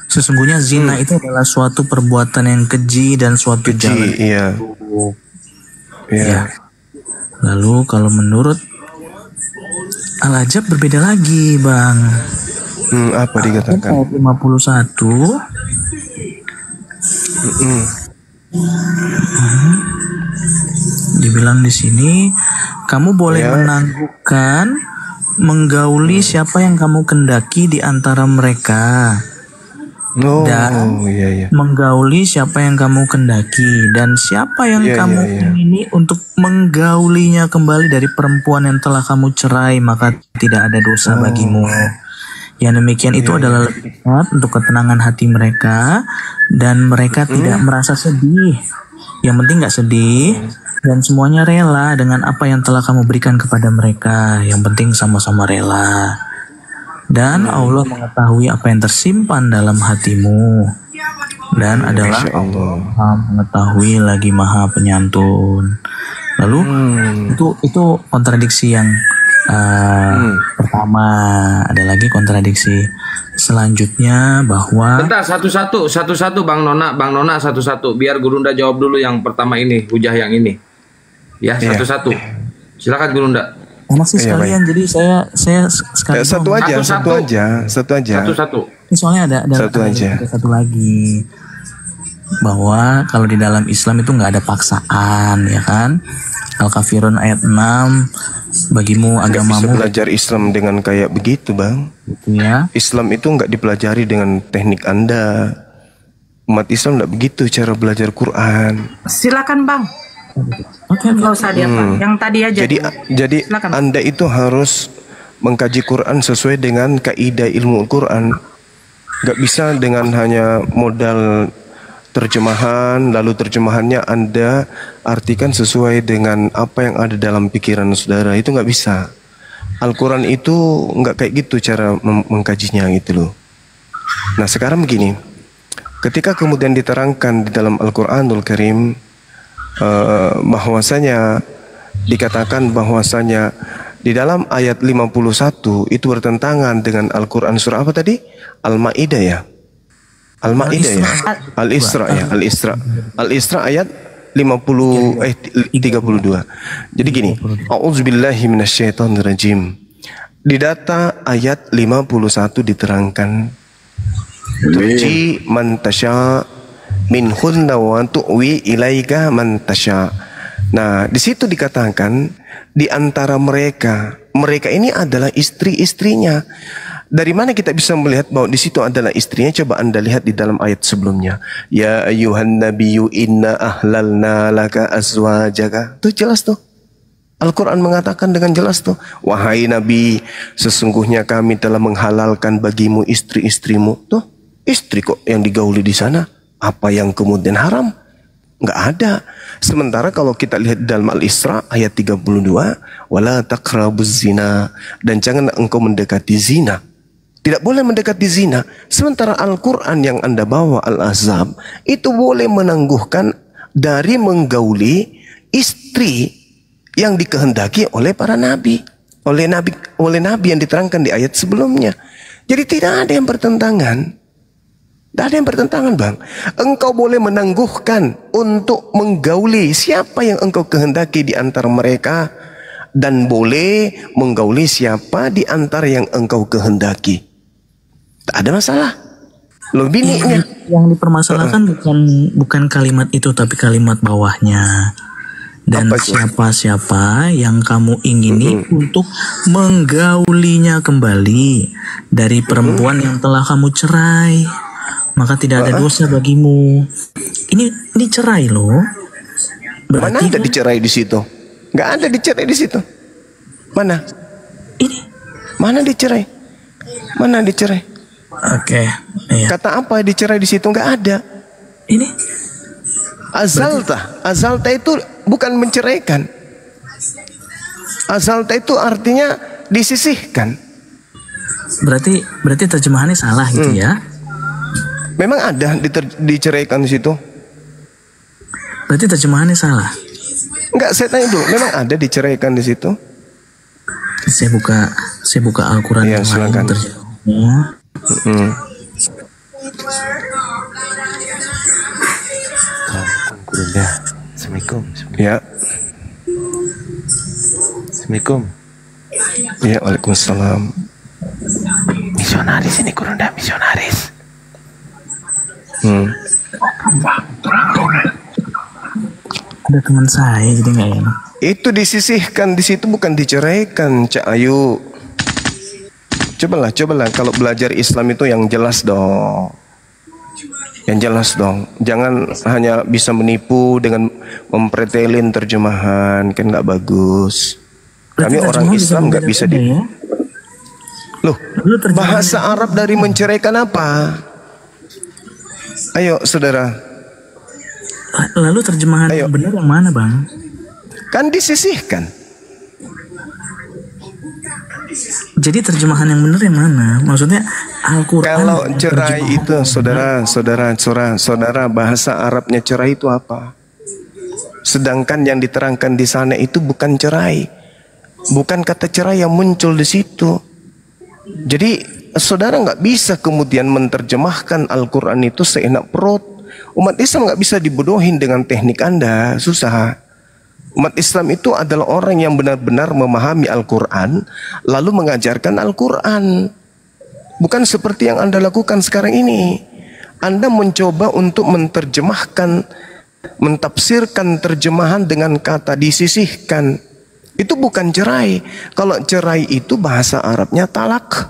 Sesungguhnya zina itu adalah suatu perbuatan yang keji dan suatu jalan iya. buruk. Iya. Ya. Lalu kalau menurut Al-Ajab berbeda lagi, Bang. Apa dikatakan? Ayat 51. Dibilang di sini, kamu boleh menangguhkan, menggauli siapa yang kamu kendaki di antara mereka. Dan menggauli siapa yang kamu kendaki, dan siapa yang kamu ingini untuk menggaulinya kembali dari perempuan yang telah kamu cerai, maka tidak ada dosa bagimu. Yang demikian itu adalah lebih dekat untuk ketenangan hati mereka, dan mereka tidak merasa sedih. Yang penting gak sedih, dan semuanya rela dengan apa yang telah kamu berikan kepada mereka. Yang penting sama-sama rela. Dan Allah mengetahui apa yang tersimpan dalam hatimu, dan adalah Allah Maha mengetahui lagi Maha penyantun. Lalu itu kontradiksi yang pertama. Ada lagi kontradiksi selanjutnya bahwa bentar, satu-satu Bang Nona satu-satu, biar Gurunda jawab dulu yang pertama ini, hujah yang ini ya, satu-satu. Silakan Gurunda. Masih sekalian, jadi saya sekalian satu aja. Ini soalnya ada satu lagi, bahwa kalau di dalam Islam itu nggak ada paksaan, ya kan? Al-Kafirun ayat 6, bagimu agamamu. Bisa belajar Islam dengan kayak begitu, Bang. Ya. Islam itu nggak dipelajari dengan teknik Anda. Umat Islam nggak begitu cara belajar Quran. Silakan, Bang. Oke. Nggak usah dia, Pak. Yang tadi aja. Jadi silakan. Anda itu harus mengkaji Quran sesuai dengan kaidah ilmu Quran. Nggak bisa dengan hanya modal terjemahan, lalu terjemahannya Anda artikan sesuai dengan apa yang ada dalam pikiran saudara. Itu nggak bisa. Al-Quran itu nggak kayak gitu cara mengkajinya gitu loh. Nah sekarang begini, ketika kemudian diterangkan di dalam Al-Quranul Karim, bahwasanya dikatakan bahwasanya di dalam ayat 51 itu bertentangan dengan Al-Quran surah apa tadi? Al-Maidah ya? Al-Maidah ya? Al-Isra ya? Al-Isra ayat 32. Jadi gini, A'udzubillahi minasyaitonirrajim. Di data ayat 51 diterangkan, Turji man tasya min hunna wa tu'wi ilaika man tasya. Nah, di situ dikatakan di antara mereka ini adalah istri-istrinya. Dari mana kita bisa melihat bahwa di situ adalah istrinya? Coba Anda lihat di dalam ayat sebelumnya. Ya ayyuhan nabiyyu inna ahlalna laka azwajaka. Tuh jelas tuh. Al-Quran mengatakan dengan jelas tuh. Wahai Nabi, sesungguhnya kami telah menghalalkan bagimu istri-istrimu. Tuh, istri kok yang digauli di sana. Apa yang kemudian haram? Nggak ada. Sementara kalau kita lihat dalam Al-Isra ayat 32, wala taqrabuz zina, dan jangan engkau mendekati zina. Tidak boleh mendekati zina. Sementara Al-Quran yang Anda bawa Al-Ahzab itu boleh menangguhkan dari menggauli istri yang dikehendaki oleh para nabi, oleh nabi yang diterangkan di ayat sebelumnya. Jadi tidak ada yang bertentangan. Tidak ada yang bertentangan, Bang. Engkau boleh menangguhkan untuk menggauli siapa yang engkau kehendaki di antara mereka, dan boleh menggauli siapa di antara yang engkau kehendaki. Tak ada masalah. Loh, bininya. Yang dipermasalahkan bukan kalimat itu, tapi kalimat bawahnya. Dan siapa-siapa yang kamu ingini untuk menggaulinya kembali dari perempuan yang telah kamu cerai, maka tidak ada dosa bagimu. Ini cerai loh. Berarti mana ada dicerai di situ? Nggak ada dicerai di situ. Mana? Ini. Mana dicerai? Mana dicerai? Oke. Iya. Kata apa dicerai di situ? Nggak ada. Ini. Azalta itu bukan menceraikan. Azalta itu artinya disisihkan. Berarti terjemahannya salah gitu ya? Memang ada diceraikan di situ. Berarti terjemahannya salah. Enggak, saya tanya dulu, memang ada diceraikan di situ? Saya buka Al-Quran yang lain terjemahnya. Assalamualaikum. Ya. Assalamualaikum. Ya, waalaikumsalam. Misionaris ini Gurunda, misionaris. Ada teman saya jadi nggak enak. Itu disisihkan di situ, bukan diceraikan, Cak Ayu. Cobalah kalau belajar Islam itu yang jelas dong. Yang jelas dong. Jangan hanya bisa menipu dengan mempretelin terjemahan, kan nggak bagus. Kami orang Islam nggak bisa di. Ya? Loh, bahasa Arab dari menceraikan apa? Ayo, saudara. Lalu terjemahan yang benar yang mana, Bang? Kan disisihkan. Jadi terjemahan yang benar yang mana? Maksudnya Al-Quran. Kalau cerai itu, saudara, bahasa Arabnya cerai itu apa? Sedangkan yang diterangkan di sana itu bukan cerai, bukan kata cerai yang muncul di situ. Jadi saudara nggak bisa kemudian menerjemahkan Al-Quran itu seenak perut. Umat Islam nggak bisa dibodohin dengan teknik Anda, susah. Umat Islam itu adalah orang yang benar-benar memahami Al-Quran, lalu mengajarkan Al-Quran. Bukan seperti yang Anda lakukan sekarang ini. Anda mencoba untuk menerjemahkan, mentafsirkan terjemahan dengan kata disisihkan. Itu bukan cerai. Kalau cerai itu bahasa Arabnya talak.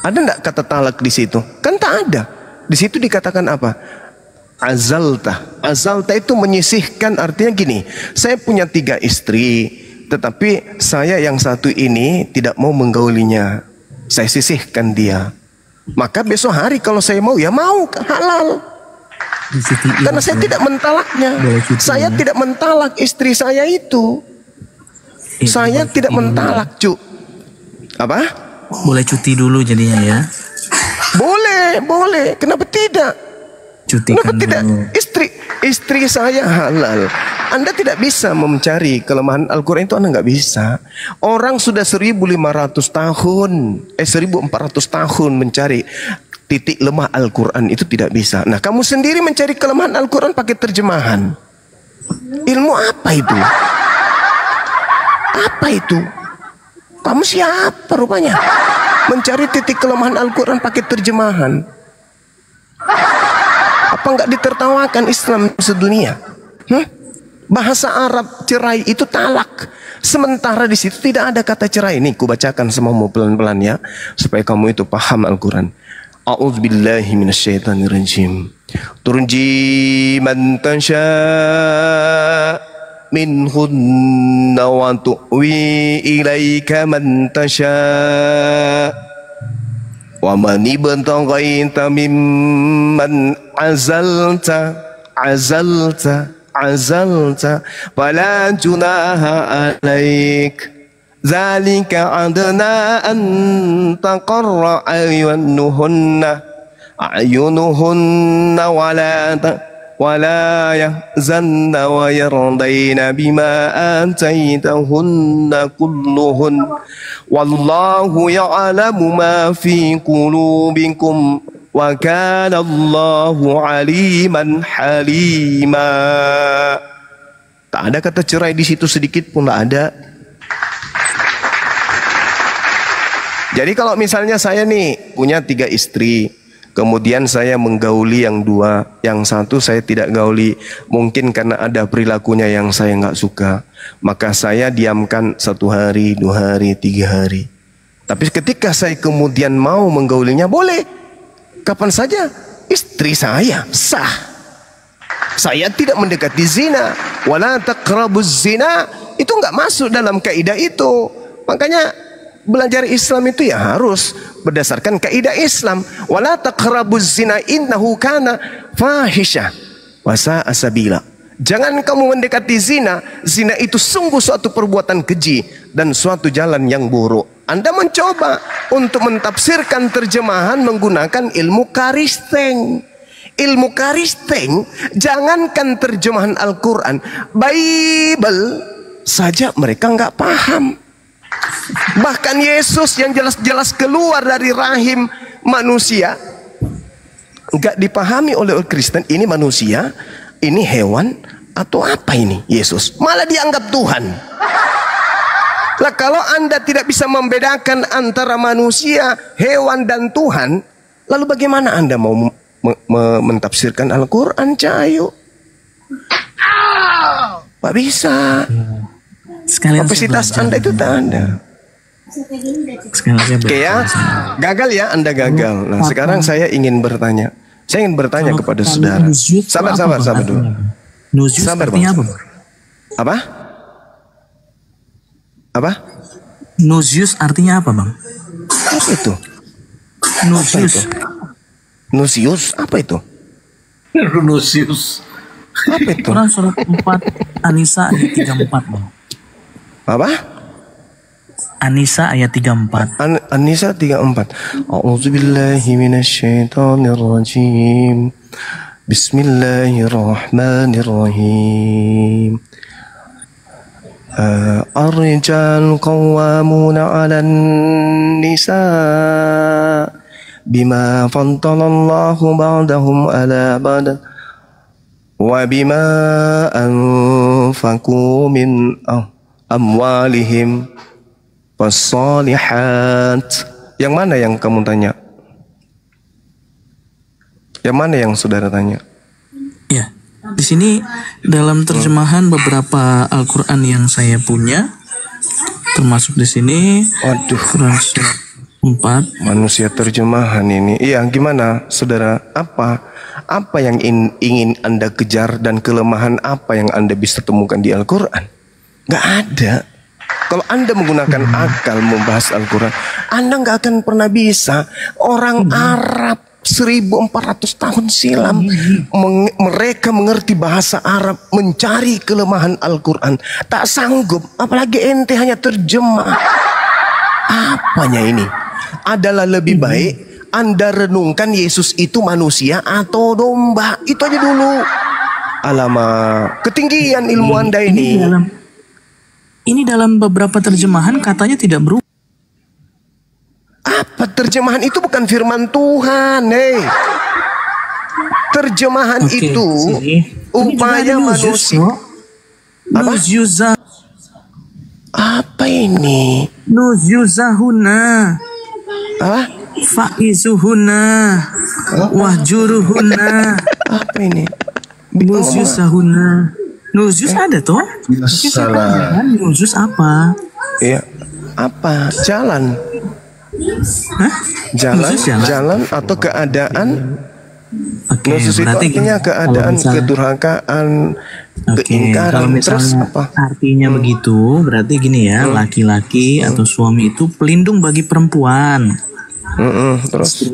Ada enggak kata talak di situ? Kan tak ada. Di situ dikatakan apa? Azalta. Azalta itu menyisihkan, artinya gini. Saya punya 3 istri, tetapi saya yang satu ini tidak mau menggaulinya. Saya sisihkan dia. Maka besok hari kalau saya mau, ya mau, halal. Karena saya tidak mentalaknya. Saya tidak mentalak istri saya itu. Saya tidak mentalak, cu. Apa? Boleh cuti dulu jadinya ya? Boleh. Kenapa tidak? Cutikan kenapa tidak? Istri saya halal. Anda tidak bisa mencari kelemahan Al-Quran itu, Anda nggak bisa. Orang sudah 1500 tahun, 1400 tahun mencari titik lemah Al-Quran, itu tidak bisa. Nah, kamu sendiri mencari kelemahan Al-Quran pakai terjemahan. Ilmu apa itu? Apa itu? Kamu siapa rupanya? Mencari titik kelemahan Al-Quran pakai terjemahan. Apa nggak ditertawakan Islam sedunia? Bahasa Arab cerai itu talak. Sementara di situ tidak ada kata cerai. Nih, ku bacakan semuamu pelan-pelan ya, supaya kamu itu paham Al-Quran. A'udzubillahi minasyaitonirrajim. Turji man tasha minhunna wa tu'wi ilaika man tasha. Wa man ibtaghaita mimman azalta fala junaha alaik zalika adna an taqarra ayunuhunna wala yahzanna wa yardayna bima ataytahunna kulluhun wallahu ya'lamu ma fi qulubikum wa kana Allahu aliman halima. Tak ada kata cerai di situ sedikit pun, tak ada. Jadi kalau misalnya saya nih punya 3 istri, kemudian saya menggauli yang 2, yang 1 saya tidak gauli, mungkin karena ada perilakunya yang saya nggak suka, maka saya diamkan 1 hari, 2 hari, 3 hari. Tapi ketika saya kemudian mau menggaulinya, boleh. Kapan saja, istri saya sah. Saya tidak mendekati zina. Wala taqrabuz zina, itu nggak masuk dalam kaidah itu. Makanya belajar Islam itu ya harus berdasarkan kaidah Islam. Wala taqrabuz zina innahu kana fahisha wa sa'a sabila. Jangan kamu mendekati zina. Zina itu sungguh suatu perbuatan keji dan suatu jalan yang buruk. Anda mencoba untuk mentafsirkan terjemahan menggunakan ilmu karisteng. Ilmu karisteng, jangankan terjemahan Al-Quran, Bible saja mereka nggak paham. Bahkan Yesus yang jelas-jelas keluar dari rahim manusia, nggak dipahami oleh orang Kristen, ini manusia, ini hewan, atau apa ini Yesus? Malah dianggap Tuhan. Lah kalau Anda tidak bisa membedakan antara manusia, hewan, dan Tuhan, lalu bagaimana Anda mau mentafsirkan Al-Quran, Cahayu? Nggak bisa. Kapasitas Anda itu tak ada. Oke ya, gagal ya, Anda gagal. Nah sekarang saya ingin bertanya. Saya ingin bertanya kepada saudara. Sabar dulu. Sabar bang. Apa? Apa? Nuzius artinya apa bang? Apa itu? Nuzius. Nuzius apa itu? Nuzius. Apa itu? Quran surat 4 An-Nisa ayat 34 bang. Apa? An-Nisa ayat 34. An-Nisa 34. A'udzubillahi minasyaitonirrajim. Bismillahirrahmanirrahim. Ar-rijal qawwamuna 'alan nisa bima faddalallahu ba'dahum 'ala ba'd wa bima anfaqu min amwalihim was-solihat. Yang mana yang kamu tanya? Yang mana yang saudara tanya? Ya, di sini dalam terjemahan beberapa Al-Quran yang saya punya, termasuk di sini. Waduh, Quran surat 4. Manusia terjemahan ini. Iya, gimana saudara? Apa yang ingin Anda kejar dan kelemahan apa yang Anda bisa temukan di Al-Quran? Gak ada. Kalau Anda menggunakan akal membahas Al-Quran, Anda gak akan pernah bisa. Orang Arab 1400 tahun silam mereka mengerti bahasa Arab, mencari kelemahan Al-Quran, tak sanggup, apalagi ente hanya terjemah. Apanya ini? Adalah lebih baik Anda renungkan Yesus itu manusia atau domba. Itu aja dulu. Alamak, ketinggian ilmu Anda ini. Ini dalam beberapa terjemahan katanya tidak berubah. Apa terjemahan itu bukan firman Tuhan, terjemahan itu upaya manusia. Nuziuza. Apa ini? Nuziuzahuna. Apa? Faizuhuna. Wahjuruhuna. Apa ini? Nuziuzahuna. Nuzius ada toh? Salah. Nuzius apa? Iya. Apa? Jalan. Hah? Jalan atau keadaan. Nusus itu artinya keadaan, kedurhakaan, keingkaran. Terus apa? Artinya begitu, berarti gini ya, laki-laki atau suami itu pelindung bagi perempuan. Terus?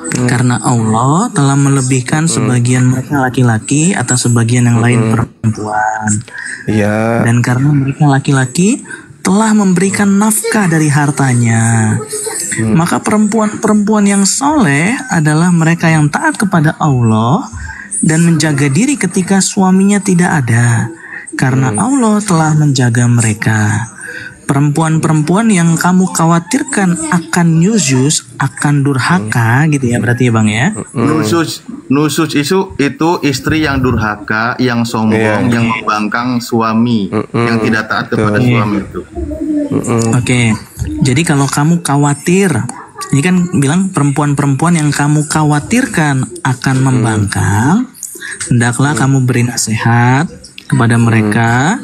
Karena Allah telah melebihkan sebagian mereka laki-laki atau sebagian yang lain perempuan. Iya. Dan karena mereka laki-laki telah memberikan nafkah dari hartanya, maka perempuan-perempuan yang soleh adalah mereka yang taat kepada Allah dan menjaga diri ketika suaminya tidak ada, karena Allah telah menjaga mereka. Perempuan-perempuan yang kamu khawatirkan akan nusyuz, akan durhaka, gitu ya berarti ya bang ya? Nusyuz itu istri yang durhaka, yang sombong, yang membangkang suami, yang tidak taat kepada suami itu. Oke, jadi kalau kamu khawatir, ini kan bilang perempuan-perempuan yang kamu khawatirkan akan membangkang, hendaklah kamu beri nasihat kepada mereka.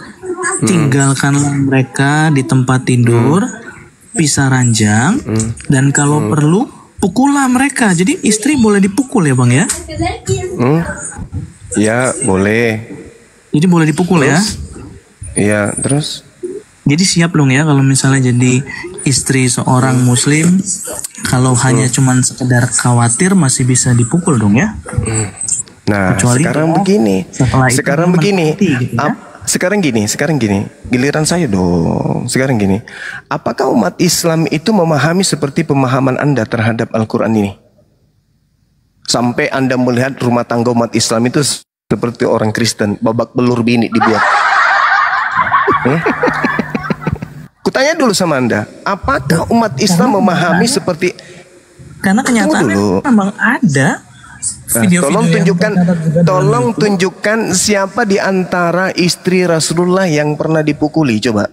Tinggalkanlah mereka di tempat tidur, pisah ranjang, dan kalau perlu pukullah mereka. Jadi istri boleh dipukul ya bang ya? Ya boleh. Jadi boleh dipukul ya? Iya, terus? Jadi siap dong ya kalau misalnya jadi istri seorang muslim, kalau hanya cuman sekedar khawatir masih bisa dipukul dong ya? Nah, kecuali sekarang begini. Gitu ya? Sekarang gini, giliran saya dong. Sekarang gini, apakah umat Islam itu memahami seperti pemahaman Anda terhadap Al-Quran ini? Sampai Anda melihat rumah tangga umat Islam itu seperti orang Kristen, babak belur bini dibuat. Kutanya dulu sama Anda, apakah umat Islam memahami seperti? Karena kenyataannya memang ada video-video tolong tunjukkan siapa di antara istri Rasulullah yang pernah dipukuli, coba.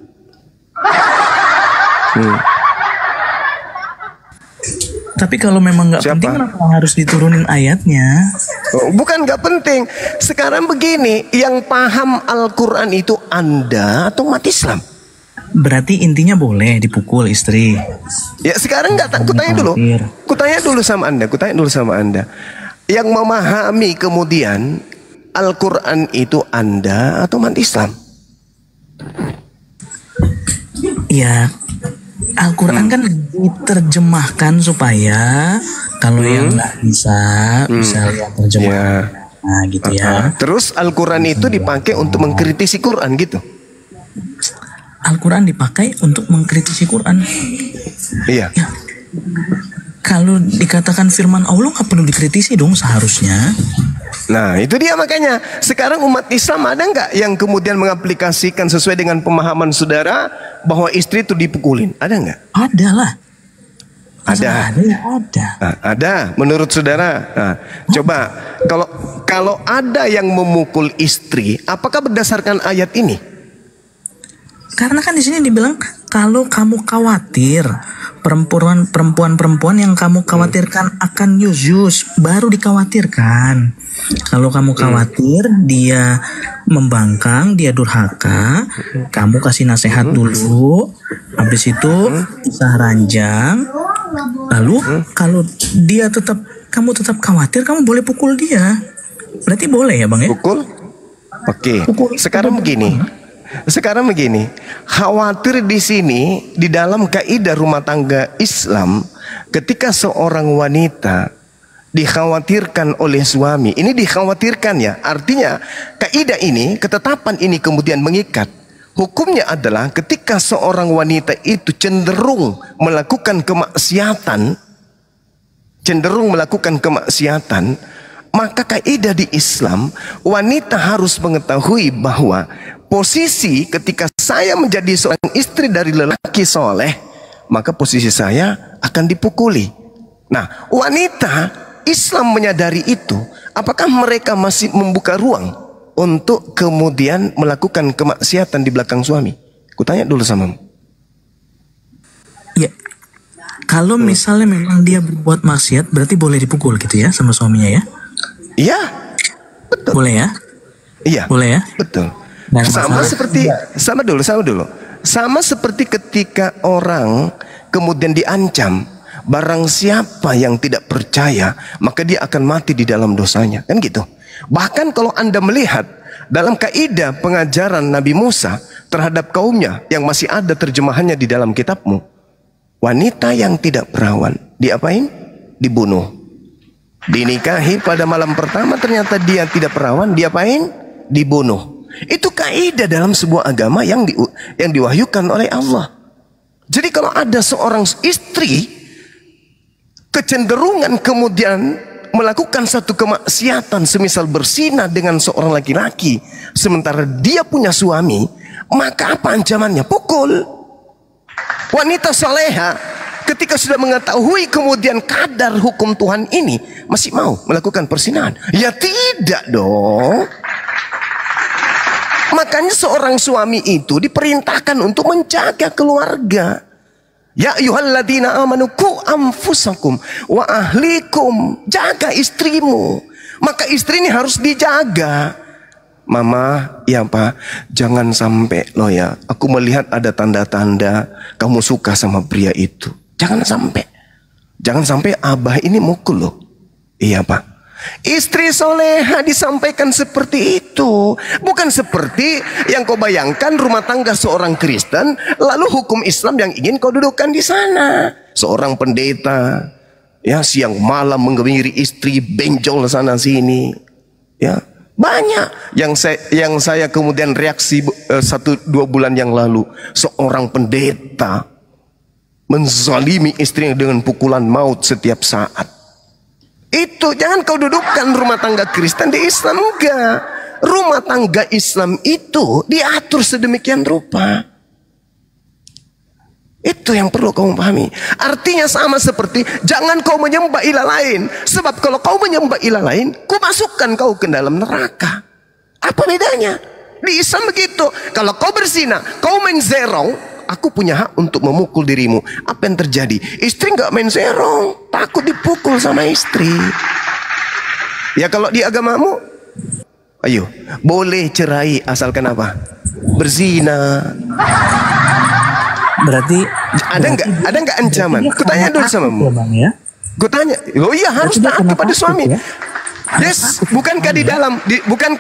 Tapi kalau memang nggak penting, kenapa harus diturunin ayatnya? Bukan nggak penting. Sekarang begini, yang paham Al-Quran itu Anda atau umat Islam? Berarti intinya boleh dipukul istri. Ya sekarang nggak, kutanya dulu sama Anda. Yang memahami kemudian Al-Quran itu Anda atau umat Islam? Ya, Al-Quran kan diterjemahkan supaya kalau yang nggak bisa lihat terjemahan. Nah gitu ya. Terus Al-Quran itu dipakai untuk mengkritisi Quran gitu? Al-Quran dipakai untuk mengkritisi Quran. Iya. Ya. Kalau dikatakan firman Allah nggak perlu dikritisi dong seharusnya. Nah itu dia, makanya sekarang umat Islam ada nggak yang kemudian mengaplikasikan sesuai dengan pemahaman saudara bahwa istri itu dipukulin? Ada nggak? Ada lah. Ada. Nah, ada menurut saudara. Nah, coba kalau ada yang memukul istri, apakah berdasarkan ayat ini? Karena kan di sini dibilang kalau kamu khawatir perempuan yang kamu khawatirkan akan yus baru dikhawatirkan. Kalau kamu khawatir dia membangkang, dia durhaka, kamu kasih nasihat dulu, habis itu pisah ranjang. Lalu kalau dia kamu tetap khawatir, kamu boleh pukul dia. Berarti boleh ya Bang ya? Pukul? Oke. Sekarang begini, khawatir di sini di dalam kaidah rumah tangga Islam, ketika seorang wanita dikhawatirkan oleh suami, ini dikhawatirkan ya, artinya kaidah ini, ketetapan ini kemudian mengikat. Hukumnya adalah ketika seorang wanita itu cenderung melakukan kemaksiatan, maka kaidah di Islam, wanita harus mengetahui bahwa posisi ketika saya menjadi seorang istri dari lelaki soleh, maka posisi saya akan dipukuli. Nah, wanita Islam menyadari itu, apakah mereka masih membuka ruang untuk kemudian melakukan kemaksiatan di belakang suami? Kutanya dulu samamu. Ya, kalau misalnya memang dia berbuat maksiat, berarti boleh dipukul gitu ya sama suaminya ya? Iya, betul. Boleh ya? Iya. Boleh ya? Betul. Sama seperti ketika orang kemudian diancam, barang siapa yang tidak percaya maka dia akan mati di dalam dosanya, kan gitu. Bahkan kalau Anda melihat dalam kaidah pengajaran Nabi Musa terhadap kaumnya yang masih ada terjemahannya di dalam kitabmu, wanita yang tidak perawan diapain? Dibunuh. Dinikahi pada malam pertama ternyata dia tidak perawan, diapain? Dibunuh. Itu kaidah dalam sebuah agama yang diwahyukan oleh Allah. Jadi kalau ada seorang istri kecenderungan kemudian melakukan satu kemaksiatan, semisal berzina dengan seorang laki-laki sementara dia punya suami, maka apa ancamannya? Pukul. Wanita soleha ketika sudah mengetahui kemudian kadar hukum Tuhan ini, masih mau melakukan perzinahan? Ya tidak dong. Makanya seorang suami itu diperintahkan untuk menjaga keluarga. Ya ayyuhalladzina amanu qu anfusakum wa ahlikum. Jaga istrimu. Maka istri ini harus dijaga. Mama, ya Pak, jangan sampai loh ya, aku melihat ada tanda-tanda kamu suka sama pria itu. Jangan sampai. Jangan sampai abah ini mukul loh. Iya Pak. Istri soleha disampaikan seperti itu. Bukan seperti yang kau bayangkan rumah tangga seorang Kristen, lalu hukum Islam yang ingin kau dudukkan di sana. Seorang pendeta, ya, siang malam mengemiri istri, benjol sana sini, ya. Banyak yang saya kemudian reaksi 1-2 bulan yang lalu, seorang pendeta menzalimi istrinya dengan pukulan maut setiap saat. Itu jangan kau dudukkan rumah tangga Kristen di Islam, enggak. Rumah tangga Islam itu diatur sedemikian rupa. Itu yang perlu kamu pahami. Artinya sama seperti jangan kau menyembah ilah lain. Sebab kalau kau menyembah ilah lain, ku masukkan kau ke dalam neraka. Apa bedanya? Di Islam begitu. Kalau kau berzina, kau main zerong, aku punya hak untuk memukul dirimu. Apa yang terjadi? Istri nggak main zerong, takut dipukul sama istri. Ya kalau di agamamu, ayo, boleh cerai asalkan apa? Berzina. Berarti ada nggak ancaman? Kutanya dulu sama kamu. Ya? Kutanya, oh iya harus taat kepada suami. Ya? Yes, bukankah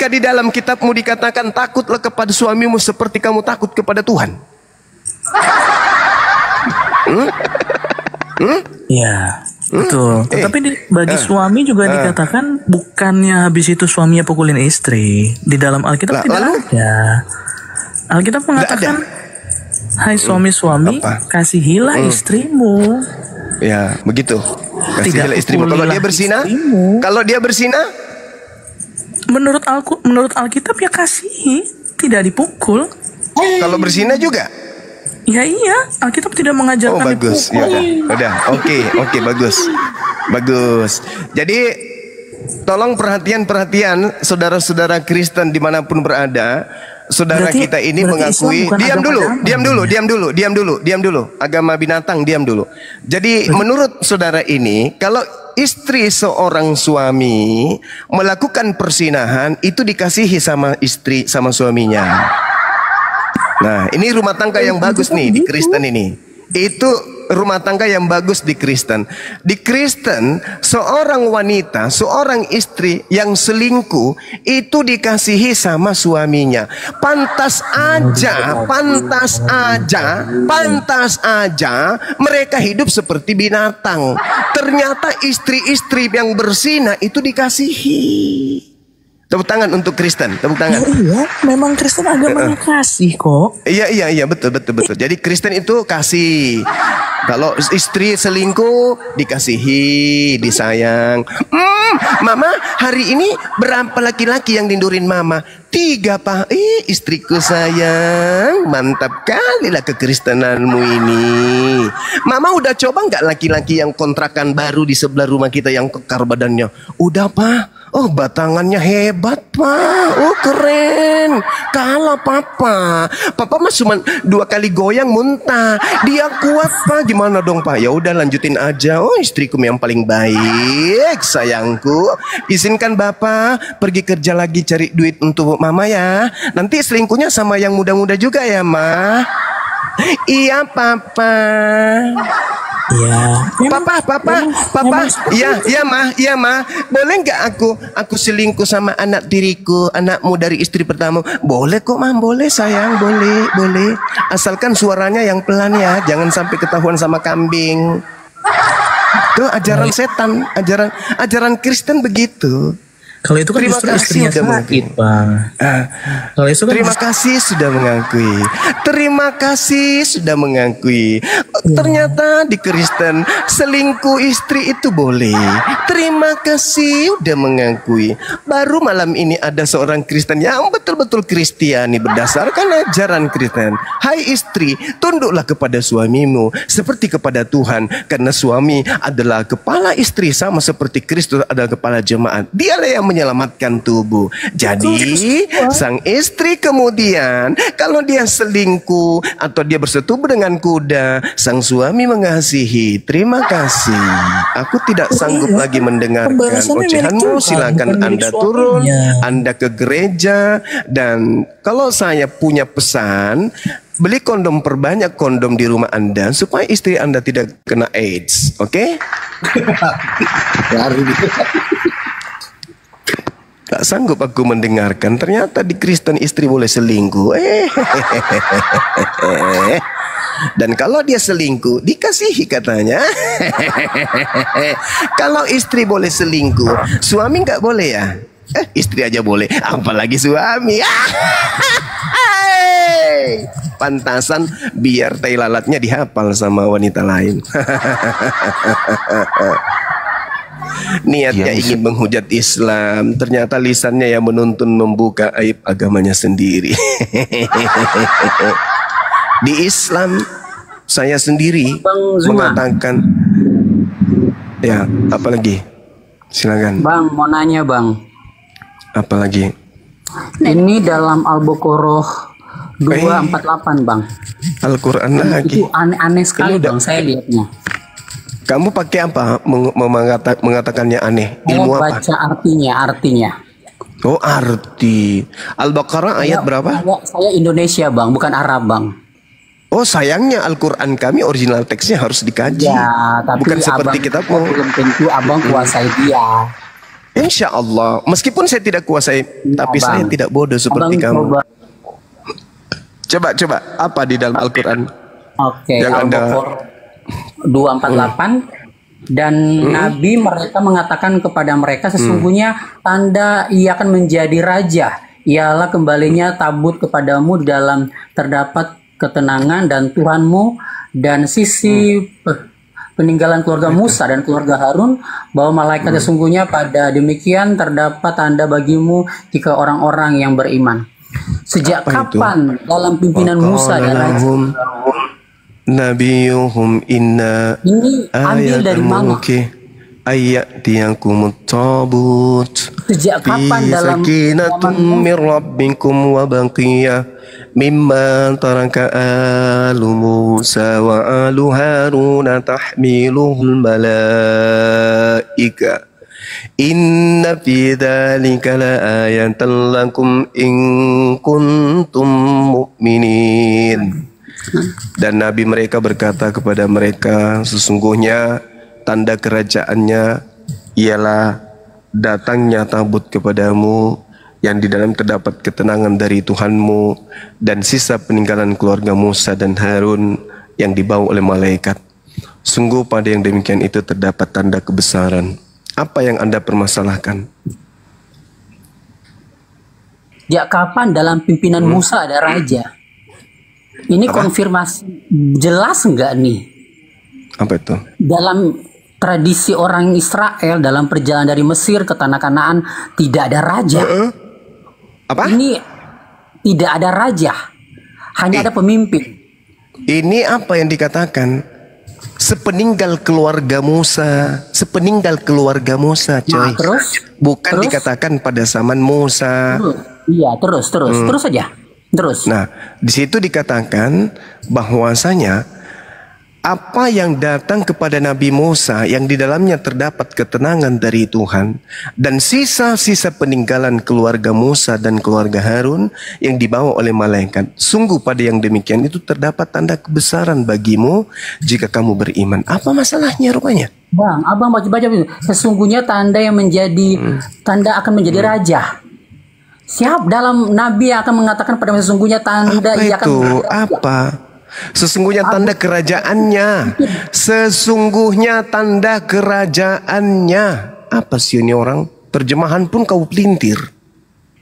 di dalam kitabmu dikatakan takutlah kepada suamimu seperti kamu takut kepada Tuhan? Ya, betul. Tapi bagi suami juga dikatakan bukannya habis itu suaminya pukulin istri. Di dalam Alkitab tidak ada. Alkitab mengatakan, hai suami-suami, kasihilah istrimu. Ya, begitu. Kasihilah istrimu. Kalau dia berzina, menurut Alkitab ya kasihi, tidak dipukul. Kalau berzina juga? Ya iya, Alkitab tidak mengajarkan bagus. dipukul. Ya, udah. Oke, bagus. Jadi tolong perhatian saudara-saudara Kristen dimanapun berada. Saudara kita ini mengakui, diam dulu, agama binatang, diam dulu. Jadi menurut saudara ini, kalau istri seorang suami melakukan persinahan, itu dikasihi sama istri sama suaminya. Nah, ini rumah tangga yang bagus nih di Kristen ini. Itu rumah tangga yang bagus di Kristen. Di Kristen, seorang wanita, seorang istri yang selingkuh itu dikasihi sama suaminya. Pantas aja mereka hidup seperti binatang. Ternyata istri-istri yang berzina itu dikasihi. Tepuk tangan untuk Kristen, tepuk tangan. Iya, memang Kristen agamanya kasih kok. Iya, betul. Jadi Kristen itu kasih. Kalau istri selingkuh, dikasihi, disayang. Mama, hari ini berapa laki-laki yang nindurin mama? 3, Pak. Istriku sayang, mantap kali lah kekristenanmu ini. Mama udah coba nggak laki-laki yang kontrakan baru di sebelah rumah kita yang kekar badannya? Udah, Pak. Oh, batangannya hebat, Pak. Oh, keren. Kalau Papa mah cuma 2 kali goyang muntah. Dia kuat, Pak. Gimana dong, Pak? Ya udah lanjutin aja. Oh, istriku yang paling baik, sayangku. Izinkan Bapak pergi kerja lagi cari duit untuk Mama ya. Nanti selingkuhnya sama yang muda-muda juga ya, Ma. Iya, Papa. Iya. Papa. Iya, Ma. Boleh nggak aku selingkuh sama anak tiriku, anakmu dari istri pertama? Boleh kok, Ma. Boleh, sayang. Boleh. Asalkan suaranya yang pelan ya. Jangan sampai ketahuan sama kambing. Itu ajaran setan, ajaran Kristen begitu. Kalau itu kan justru istrinya sakit, Bang. Kalau itu kan terima kasih sudah mengakui. Ternyata di Kristen selingkuh istri itu boleh. Terima kasih sudah mengakui. Baru malam ini ada seorang Kristen yang betul-betul Kristiani berdasarkan ajaran Kristen. Hai istri, tunduklah kepada suamimu seperti kepada Tuhan, karena suami adalah kepala istri sama seperti Kristus adalah kepala jemaat. Dialah yang menyelamatkan tubuh. Jadi sang istri kemudian kalau dia selingkuh atau dia bersetubuh dengan kuda, sang suami mengasihi. Terima kasih. Aku tidak sanggup lagi mendengarkan ocehanmu. Silakan Anda turun, Anda ke gereja. Dan kalau saya punya pesan, beli kondom, perbanyak kondom di rumah Anda supaya istri Anda tidak kena AIDS. Oke? Tak sanggup aku mendengarkan. Ternyata di Kristen istri boleh selingkuh. Dan kalau dia selingkuh, dikasihi katanya. Kalau istri boleh selingkuh, suami nggak boleh ya? Istri aja boleh, apalagi suami. Pantasan biar tai lalatnya dihafal sama wanita lain. Niatnya ingin menghujat Islam, ternyata lisannya yang menuntun membuka aib agamanya sendiri. Di Islam saya sendiri mengatakan. Ya, apalagi? Silakan. Bang, mau nanya bang. Apalagi? Ini dalam Al-Baqarah 248 bang. Al-Quran lagi. Itu aneh sekali bang, saya lihatnya. Kamu pakai apa mengatakannya aneh? Ilmu apa? Baca artinya. Oh, arti. Al-Baqarah ayat berapa? Saya Indonesia bang, bukan Arab bang. Oh, sayangnya Al-Quran kami original teksnya harus dikaji. Ya, tapi bukan seperti kita mau. Belum tentu abang kuasai dia. Insya Allah, meskipun saya tidak kuasai, tapi abang, saya tidak bodoh seperti kamu. Coba apa di dalam Al-Quran? Oke, yang Al-Baqarah 248 dan Nabi mereka mengatakan kepada mereka sesungguhnya tanda ia akan menjadi raja ialah kembalinya tabut kepadamu di dalam terdapat ketenangan dan Tuhanmu dan sisi peninggalan keluarga Musa dan keluarga Harun bahwa malaikat sesungguhnya pada demikian terdapat tanda bagimu jika orang-orang yang beriman. Sejak kapan dalam pimpinan Musa dan Raja Nabiyuhum inna ini ambil dari mana? Ayatiyakumut tabut. Sejak kapan dalam sakinatun min rabbikum wa baqiyah mimma taraka alu Musa wa alu Harun tahmiluhul malaika. Inna fi dzalika laayatan lakum in kuntum mu'minin. Dan Nabi mereka berkata kepada mereka, sesungguhnya tanda kerajaannya ialah datangnya tabut kepadamu yang di dalam terdapat ketenangan dari Tuhanmu dan sisa peninggalan keluarga Musa dan Harun yang dibawa oleh malaikat. Sungguh pada yang demikian itu terdapat tanda kebesaran. Apa yang Anda permasalahkan? Ya kapan dalam pimpinan Musa ada raja? Ini konfirmasi jelas enggak nih? Apa itu? Dalam tradisi orang Israel dalam perjalanan dari Mesir ke tanah Kanaan tidak ada raja. Apa? Ini tidak ada raja, hanya ada pemimpin. Ini apa yang dikatakan? Sepeninggal keluarga Musa, coy. Nah, terus? Bukan dikatakan pada zaman Musa. Iya, terus saja. Terus. Nah, di situ dikatakan bahwasanya apa yang datang kepada Nabi Musa yang di dalamnya terdapat ketenangan dari Tuhan dan sisa-sisa peninggalan keluarga Musa dan keluarga Harun yang dibawa oleh malaikat. Sungguh pada yang demikian itu terdapat tanda kebesaran bagimu jika kamu beriman. Apa masalahnya rupanya? Bang, abang baca-baca sesungguhnya tanda yang menjadi tanda akan menjadi raja. Siap dalam Nabi akan mengatakan pada sesungguhnya tanda ia akan itu apa? Sesungguhnya tanda kerajaannya. Sesungguhnya tanda kerajaannya. Apa sih ini orang? Terjemahan pun kau pelintir.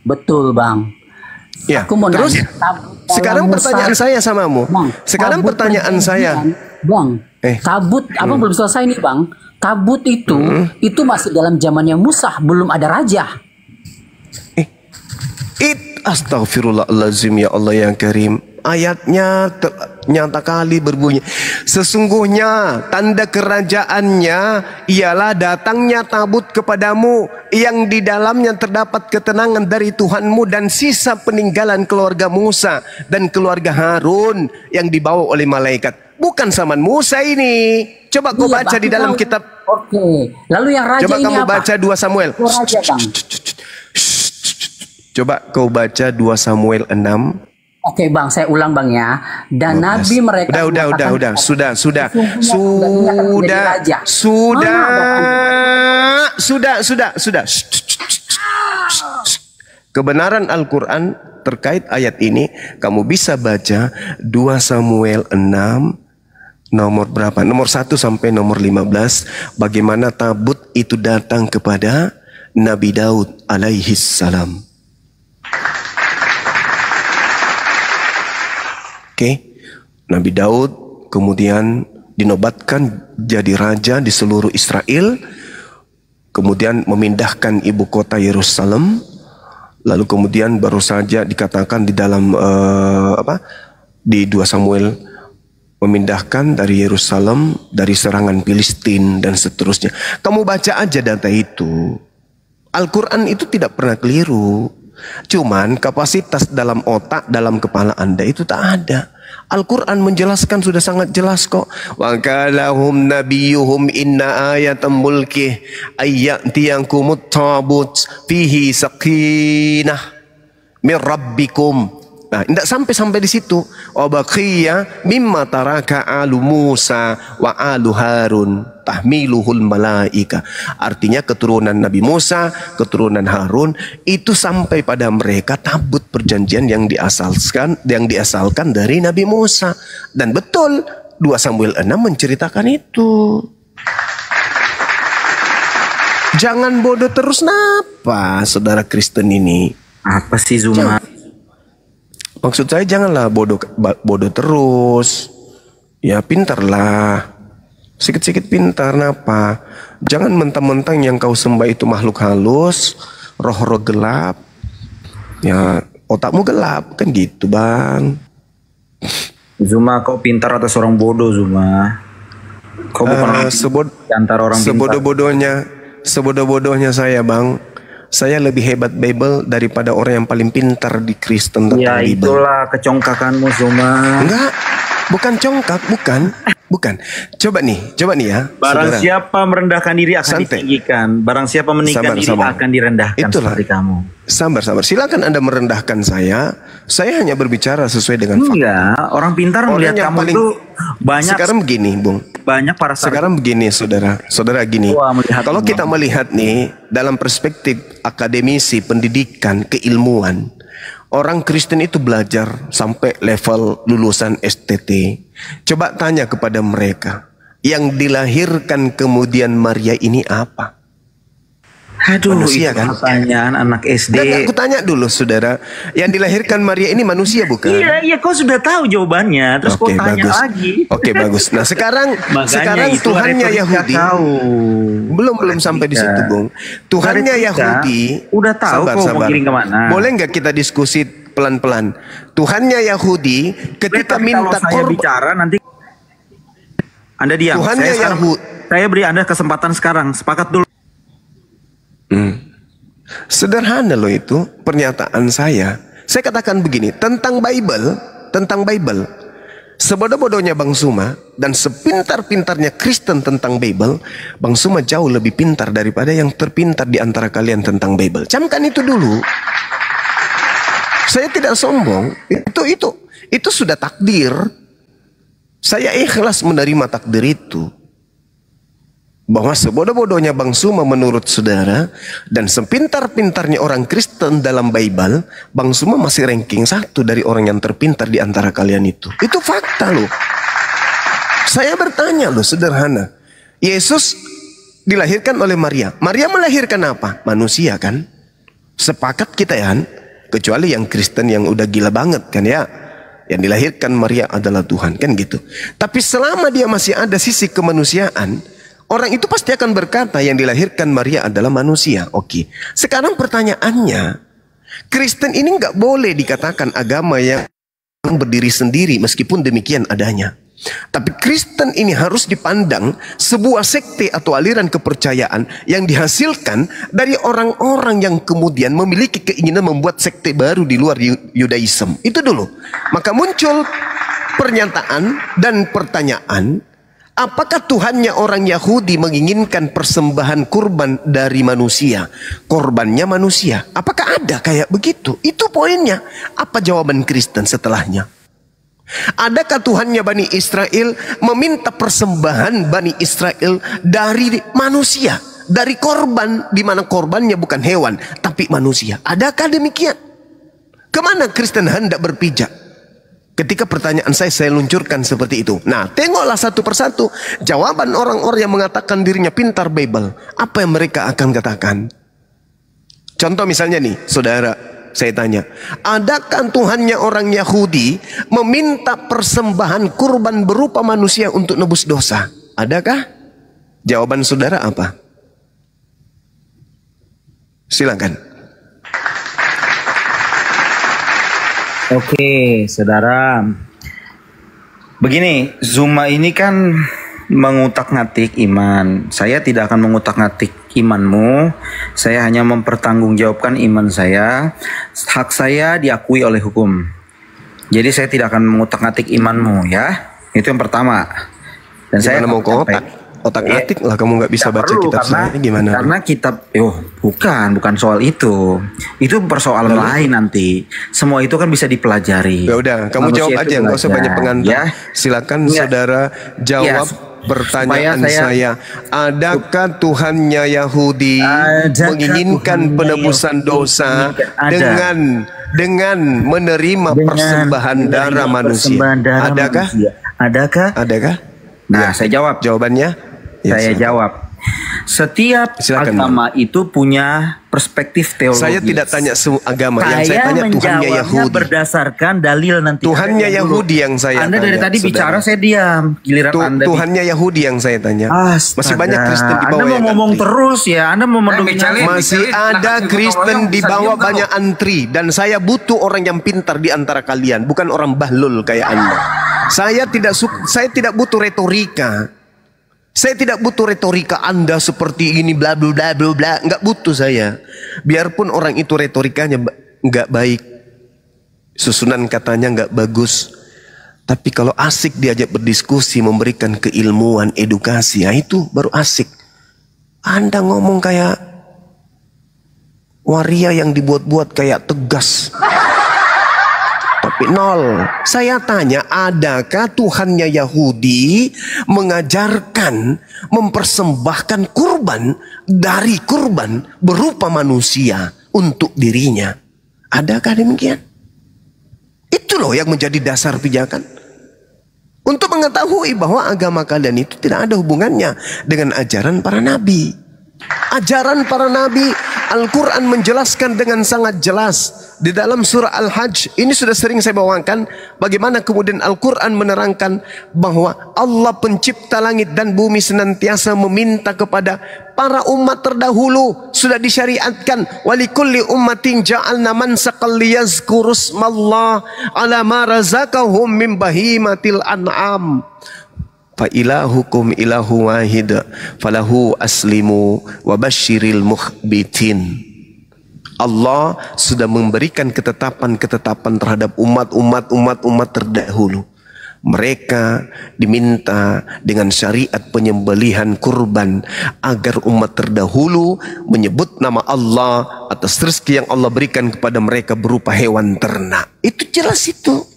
Betul bang. Ya. Terus sekarang pertanyaan saya samamu. Sekarang pertanyaan saya. Bang, tabut abang belum selesai nih bang. Tabut itu masih dalam zamannya Musa, belum ada raja. Astaghfirullahaladzim ya Allah yang karim. Ayatnya nyata kali berbunyi, sesungguhnya tanda kerajaannya ialah datangnya tabut kepadamu yang di dalamnya terdapat ketenangan dari Tuhanmu dan sisa peninggalan keluarga Musa dan keluarga Harun yang dibawa oleh malaikat. Bukan zaman Musa ini. Coba kau baca di dalam kitab. Oke. Lalu yang raja coba ini kamu apa? baca 2 Samuel. Raja, bang. Coba kau baca 2 Samuel 6. Oke bang, saya ulang bang ya. Dan Nabi mereka udah, sudah. Kebenaran Al-Quran terkait ayat ini kamu bisa baca 2 Samuel 6 nomor berapa? Nomor 1 sampai nomor 15. Bagaimana tabut itu datang kepada Nabi Daud alaihi salam. Nabi Daud kemudian dinobatkan jadi raja di seluruh Israel, kemudian memindahkan ibu kota Yerusalem, lalu kemudian baru saja dikatakan di dalam di 2 Samuel memindahkan dari Yerusalem, dari serangan Filistin dan seterusnya. Kamu baca aja data itu. Al-Quran itu tidak pernah keliru. Cuman kapasitas dalam otak, dalam kepala Anda itu tak ada. Al-Quran menjelaskan sudah sangat jelas kok. Wa kalahum nabiyuhum inna ayatam mulkih ayyatiyankumut tabut fihi sakinah min rabbikum. Nah, tidak sampai di situ. Wa baqiya mimma taraka alu Musa wa alu Harun tahmiluhul malaika. Artinya keturunan Nabi Musa, keturunan Harun itu sampai pada mereka tabut perjanjian yang diasalkan dari Nabi Musa. Dan betul 2 Samuel 6 menceritakan itu. Jangan bodoh terus napa, saudara Kristen ini? Apa sih Zuma? Maksud saya janganlah bodoh terus. Ya pintarlah. Sikit-sikit pintar napa. Jangan mentang-mentang yang kau sembah itu makhluk halus, roh-roh gelap. Ya otakmu gelap kan gitu bang. Zuma, kau pintar atau seorang bodoh Zuma? Kau bukan antara orang sebodoh-bodohnya saya bang. Saya lebih hebat Bible daripada orang yang paling pintar di Kristen tentang ya, Bible. Itulah kecongkakanmu Zuma. Enggak, bukan congkak, bukan. Coba nih ya. Barang siapa merendahkan diri akan ditinggikan. Barang siapa meninggikan diri akan direndahkan. Itulah. Seperti kamu. Sabar. Silakan Anda merendahkan saya. Saya hanya berbicara sesuai dengan fakta. Enggak, orang pintar melihat kamu itu banyak. Sekarang begini, Bung. Banyak para sekarang begini, saudara gini. Kalau kita melihat nih dalam perspektif akademisi, pendidikan, keilmuan, orang Kristen itu belajar sampai level lulusan STT. Coba tanya kepada mereka, yang dilahirkan kemudian Maria ini apa? Aduh, manusia kan? Pertanyaan anak SD. Dan aku tanya dulu saudara, yang dilahirkan Maria ini manusia bukan? Iya, kau sudah tahu jawabannya, terus kau tanya lagi. Oke, bagus. Nah sekarang Tuhannya Yahudi, belum sampai di situ, Bung. Tuhannya Yahudi, udah tahu kau mau kirim kemana? Boleh nggak kita diskusi pelan-pelan? Tuhannya Yahudi ketika minta korban, bicara nanti Anda diam. Tuhannya Yahudi. Saya beri Anda kesempatan sekarang. Sepakat dulu. Sederhana loh itu pernyataan saya. Saya katakan begini tentang Bible. Sebodoh-bodohnya Bang Suma dan sepintar-pintarnya Kristen tentang Bible, Bang Suma jauh lebih pintar daripada yang terpintar di antara kalian tentang Bible. Camkan itu dulu. Saya tidak sombong. Itu sudah takdir. Saya ikhlas menerima takdir itu. Bahwa sebodoh-bodohnya Bang Suma menurut saudara dan sepintar-pintarnya orang Kristen dalam Bible, Bang Suma masih ranking 1 dari orang yang terpintar di antara kalian itu. Itu fakta loh. Saya bertanya loh, sederhana. Yesus dilahirkan oleh Maria. Maria melahirkan apa? Manusia kan? Sepakat kita ya kan? Kecuali yang Kristen yang udah gila banget kan ya. Yang dilahirkan Maria adalah Tuhan kan gitu. Tapi selama dia masih ada sisi kemanusiaan, orang itu pasti akan berkata yang dilahirkan Maria adalah manusia. Oke. Sekarang pertanyaannya, Kristen ini nggak boleh dikatakan agama yang berdiri sendiri meskipun demikian adanya. Tapi Kristen ini harus dipandang sebuah sekte atau aliran kepercayaan yang dihasilkan dari orang-orang yang kemudian memiliki keinginan membuat sekte baru di luar Yudaism. Itu dulu. Maka muncul pernyataan dan pertanyaan, apakah Tuhannya orang Yahudi menginginkan persembahan kurban dari manusia? Korbannya manusia. Apakah ada kayak begitu? Itu poinnya. Apa jawaban Kristen setelahnya? Adakah Tuhannya Bani Israel meminta persembahan Bani Israel dari manusia? Dari korban, di mana korbannya bukan hewan, tapi manusia. Adakah demikian? Kemana Kristen hendak berpijak? Ketika pertanyaan saya luncurkan seperti itu. Nah, tengoklah satu persatu jawaban orang-orang yang mengatakan dirinya pintar Bible. Apa yang mereka akan katakan? Contoh misalnya nih, saudara, saya tanya, adakah Tuhannya orang Yahudi meminta persembahan kurban berupa manusia untuk nebus dosa? Adakah? Jawaban saudara apa? Silakan. Oke, saudara. Begini, Zuma ini kan mengutak-ngatik iman. Saya tidak akan mengutak-ngatik imanmu. Saya hanya mempertanggungjawabkan iman saya. Hak saya diakui oleh hukum. Jadi saya tidak akan mengutak-ngatik imanmu ya. Itu yang pertama. Dan saya mau ke otak-atik lah, kamu nggak bisa baca kitab saya gimana? Karena kitab, bukan soal itu. Itu persoalan lain nanti. Semua itu kan bisa dipelajari. Ya udah, kamu jawab aja, nggak usah banyak pengantar. Ya. Silakan saudara jawab pertanyaan saya. Adakah Tuhannya Yahudi menginginkan penebusan dosa dengan menerima persembahan darah manusia? Adakah? Nah, saya jawab. Jawabannya? Saya jawab. Setiap agama itu punya perspektif teologis. Saya tidak tanya agama, yang saya tanya Tuhannya Yahudi. Berdasarkan dalil nanti. Tuhannya Yahudi yang saya Anda tanya. Anda dari tadi bicara, saya diam. Giliran Anda. Tuhannya Yahudi yang saya tanya. Masih banyak Kristen di bawah. Anda mau ngomong terus ya. Anda mau mendominasi. Masih ada Kristen di bawah banyak antri, dan saya butuh orang yang pintar di antara kalian, bukan orang bahlul kayak Anda. Saya tidak butuh retorika. Saya tidak butuh retorika Anda seperti ini bla bla bla bla bla. Nggak butuh saya. Biarpun orang itu retorikanya nggak baik, susunan katanya nggak bagus, tapi kalau asik diajak berdiskusi, memberikan keilmuan, edukasi, ya itu baru asik. Anda ngomong kayak waria yang dibuat-buat, kayak tegas. Tapi nol. Saya tanya, adakah Tuhannya Yahudi mengajarkan mempersembahkan kurban dari kurban berupa manusia untuk dirinya? Adakah demikian? Itu loh yang menjadi dasar pijakan. Untuk mengetahui bahwa agama kalian itu tidak ada hubungannya dengan ajaran para nabi. Ajaran para nabi, Al-Quran menjelaskan dengan sangat jelas. Di dalam surah Al-Hajj, ini sudah sering saya bawakan, bagaimana kemudian Al-Quran menerangkan bahwa Allah pencipta langit dan bumi senantiasa meminta kepada para umat terdahulu. Sudah disyariatkan, walikulli ummatin ja'alna mansaqan liyazkuru ismallah ala ma razaqahum min bahimatil an'am. Fa ilahukum ilahu wahid falahu aslimu wa basyiril mukhbitin. Allah sudah memberikan ketetapan-ketetapan terhadap umat terdahulu. Mereka diminta dengan syariat penyembelihan kurban agar umat terdahulu menyebut nama Allah atas rezeki yang Allah berikan kepada mereka berupa hewan ternak. Itu jelas itu.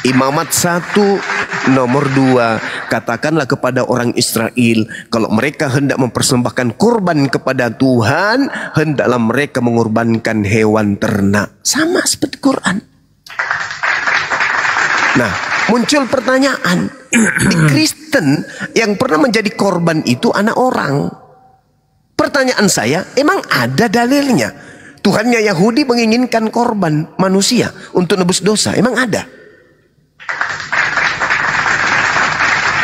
Imamat 1, nomor 2, katakanlah kepada orang Israel, kalau mereka hendak mempersembahkan kurban kepada Tuhan, hendaklah mereka mengorbankan hewan ternak. Sama seperti Quran. Nah, muncul pertanyaan, di Kristen yang pernah menjadi korban itu anak orang. Pertanyaan saya, emang ada dalilnya? Tuhannya Yahudi menginginkan korban manusia untuk nebus dosa, emang ada?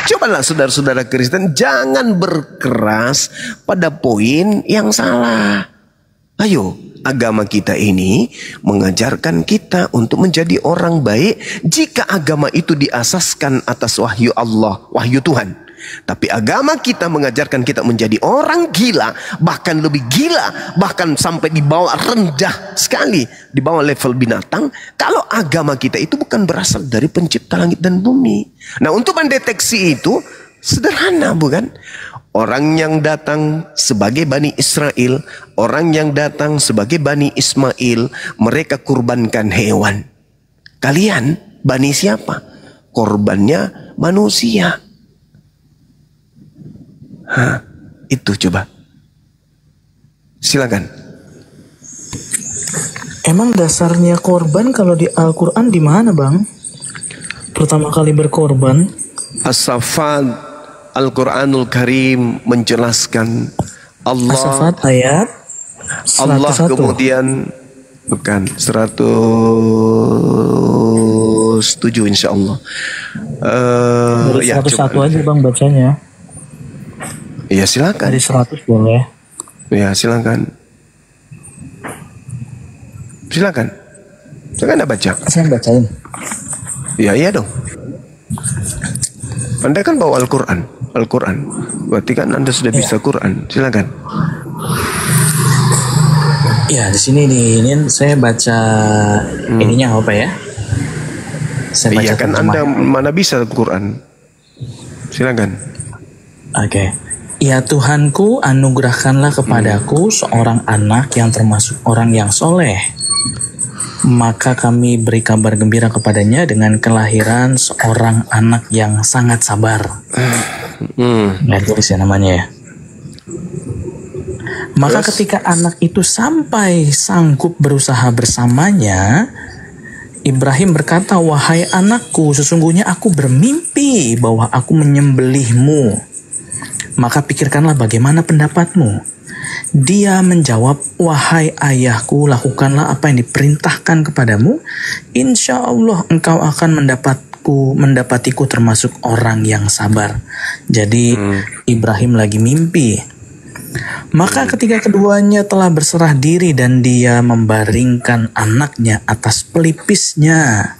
Cobalah saudara-saudara Kristen, jangan berkeras pada poin yang salah. Ayo, agama kita ini mengajarkan kita untuk menjadi orang baik jika agama itu diasaskan atas wahyu Allah, wahyu Tuhan. Tapi agama kita mengajarkan kita menjadi orang gila, bahkan lebih gila, bahkan sampai di bawah, rendah sekali, di bawah level binatang. Kalau agama kita itu bukan berasal dari pencipta langit dan bumi. Nah, untuk mendeteksi itu sederhana, bukan? Orang yang datang sebagai Bani Israel, orang yang datang sebagai Bani Ismail, mereka kurbankan hewan. Kalian Bani siapa? Korbannya manusia. Itu coba. Silakan. Emang dasarnya korban kalau di Al-Quran di mana, Bang? Pertama kali berkorban? As-Saffat, Al-Quranul Karim menjelaskan Allah. As-Saffat ayat 101. Allah kemudian bukan 107 insyaallah. Ya, 101 aja Bang bacanya. Iya silakan. Dari 100 boleh. Ya silakan. Silakan. Silakan baca. Saya bacain. Iya dong. Anda kan bawa Al-Quran. Berarti kan Anda sudah bisa Quran. Silakan. Ya, di sini nih, ini saya baca ininya apa ya? Saya baca Iya kan Anda mana bisa Quran? Silakan. Oke. Ya Tuhanku, anugerahkanlah kepadaku seorang anak yang termasuk orang yang soleh. Maka kami beri kabar gembira kepadanya dengan kelahiran seorang anak yang sangat sabar. Lihat tulis ya namanya ya. Maka ketika anak itu sampai sanggup berusaha bersamanya, Ibrahim berkata, "Wahai anakku, sesungguhnya aku bermimpi bahwa aku menyembelihmu. Maka pikirkanlah bagaimana pendapatmu." Dia menjawab, "Wahai ayahku, lakukanlah apa yang diperintahkan kepadamu. Insya Allah engkau akan mendapatiku termasuk orang yang sabar." Jadi Ibrahim lagi mimpi. Maka ketika keduanya telah berserah diri dan dia membaringkan anaknya atas pelipisnya,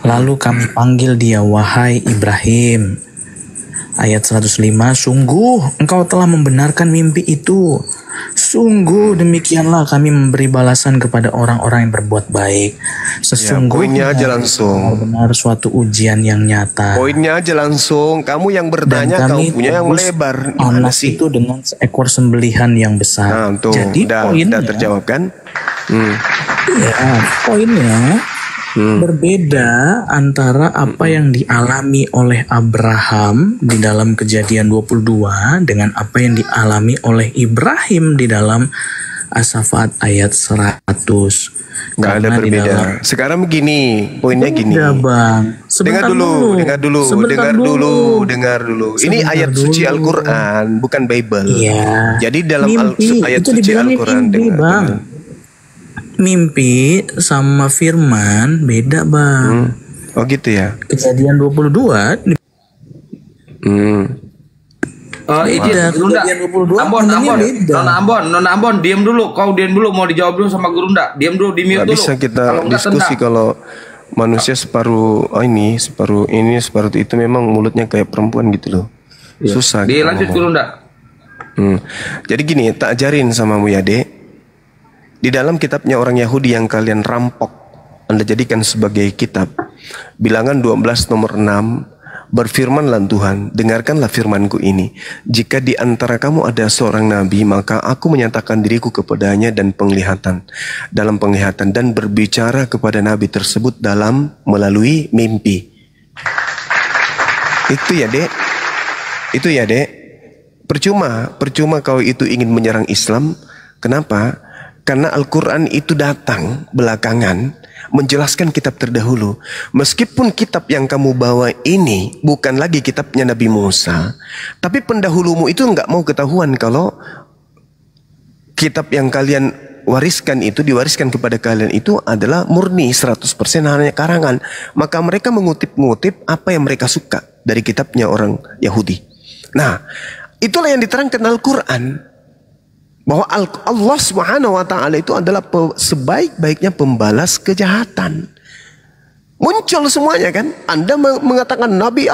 lalu kami panggil dia, "Wahai Ibrahim." Ayat 105, "Sungguh engkau telah membenarkan mimpi itu. Sungguh demikianlah kami memberi balasan kepada orang-orang yang berbuat baik. Sesungguhnya poinnya aja langsung. Benar suatu ujian yang nyata." Poinnya aja langsung. Kamu yang bertanya, kamu punya yang melebar. Gimana anak sih? itu dengan seekor sembelihan yang besar. Nah, tuh, Jadi udah terjawab kan? Ya, poinnya berbeda antara apa yang dialami oleh Abraham di dalam Kejadian 22 dengan apa yang dialami oleh Ibrahim di dalam As-Saffat ayat 100. Nggak ada berbeda. Sekarang begini, poinnya gini. Bang. Dengar dulu. Ini ayat suci Al-Quran, bukan Bible. Iya. Jadi dalam ayat itu suci dibilangin Al-Quran, mimpi, Bang. Mimpi sama firman beda, Bang. Oh gitu ya. Kejadian 22 Nona Ambon, diam dulu. Kau diam dulu, mau dijawab dulu sama Gurunda. Diam dulu, di mute dulu. Bisa kita diskusi kalau manusia separuh ini, separuh itu memang mulutnya kayak perempuan gitu loh. Susah. Dilanjut Gurunda. Jadi gini, tak ajarin sama mu ya, Dek. Di dalam kitabnya orang Yahudi yang kalian rampok, Anda jadikan sebagai kitab. Bilangan 12 nomor 6, berfirmanlah Tuhan, dengarkanlah firmanku ini. Jika di antara kamu ada seorang nabi, maka aku menyatakan diriku kepadanya dalam penglihatan dan berbicara kepada nabi tersebut melalui mimpi. Itu ya, Dek. Percuma kau itu ingin menyerang Islam. Kenapa? Karena Al-Quran itu datang belakangan menjelaskan kitab terdahulu. Meskipun kitab yang kamu bawa ini bukan lagi kitabnya Nabi Musa, tapi pendahulumu itu nggak mau ketahuan kalau kitab yang kalian wariskan itu, diwariskan kepada kalian itu adalah murni 100% hanya karangan. Maka mereka mengutip apa yang mereka suka dari kitabnya orang Yahudi. Nah, itulah yang diterangkan Al-Quran. Bahwa Allah Subhanahu wa Ta'ala itu adalah sebaik-baiknya pembalas kejahatan. Muncul semuanya kan. Anda mengatakan Nabi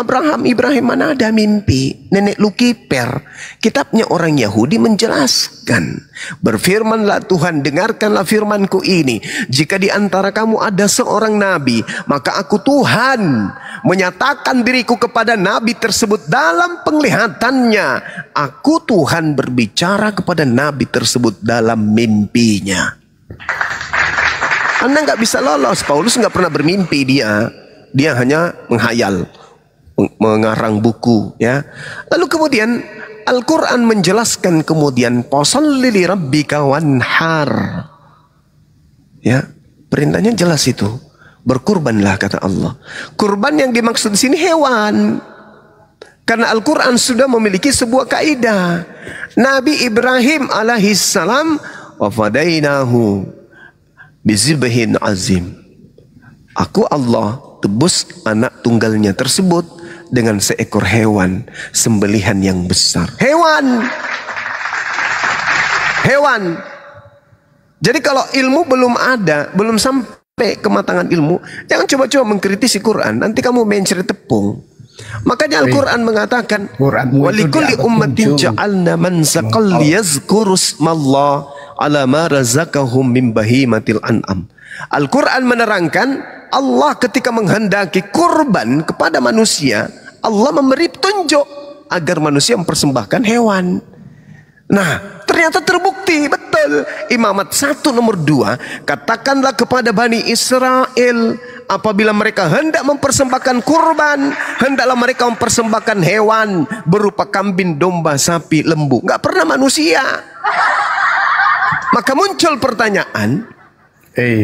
Ibrahim mana ada mimpi. Nenek lu kiper. Kitabnya orang Yahudi menjelaskan. Berfirmanlah Tuhan, dengarkanlah firmanku ini. Jika di antara kamu ada seorang nabi, maka aku Tuhan menyatakan diriku kepada nabi tersebut dalam penglihatannya. Aku Tuhan berbicara kepada nabi tersebut dalam mimpinya. Anda nggak bisa lolos. Paulus nggak pernah bermimpi dia hanya menghayal, mengarang buku, ya. Lalu kemudian Al-Quran menjelaskan kemudian fasholli li rabbika wanhar, ya, perintahnya jelas itu, berkurbanlah kata Allah. Kurban yang dimaksud di sini hewan. Karena Al-Quran sudah memiliki sebuah kaidah. Nabi Ibrahim alaihissalam wafadainahu bizibhin azim. Aku Allah tebus anak tunggalnya tersebut dengan seekor hewan sembelihan yang besar. Hewan. Jadi kalau ilmu belum ada, belum sampai kematangan ilmu, jangan coba-coba mengkritisi Quran. Nanti kamu mencari tepung. Makanya Al-Quran mengatakan, walikulli ummatin ja'alna mansaqal yazkuru ismallah ala ma razaqahum min bahimatil an'am. Al-Quran menerangkan, Allah ketika menghendaki kurban kepada manusia, Allah memberi petunjuk agar manusia mempersembahkan hewan. Nah, ternyata terbukti betul. Imamat 1 nomor 2, katakanlah kepada Bani Israel, apabila mereka hendak mempersembahkan kurban, hendaklah mereka mempersembahkan hewan berupa kambing, domba, sapi, lembu. Nggak pernah manusia. Maka muncul pertanyaan,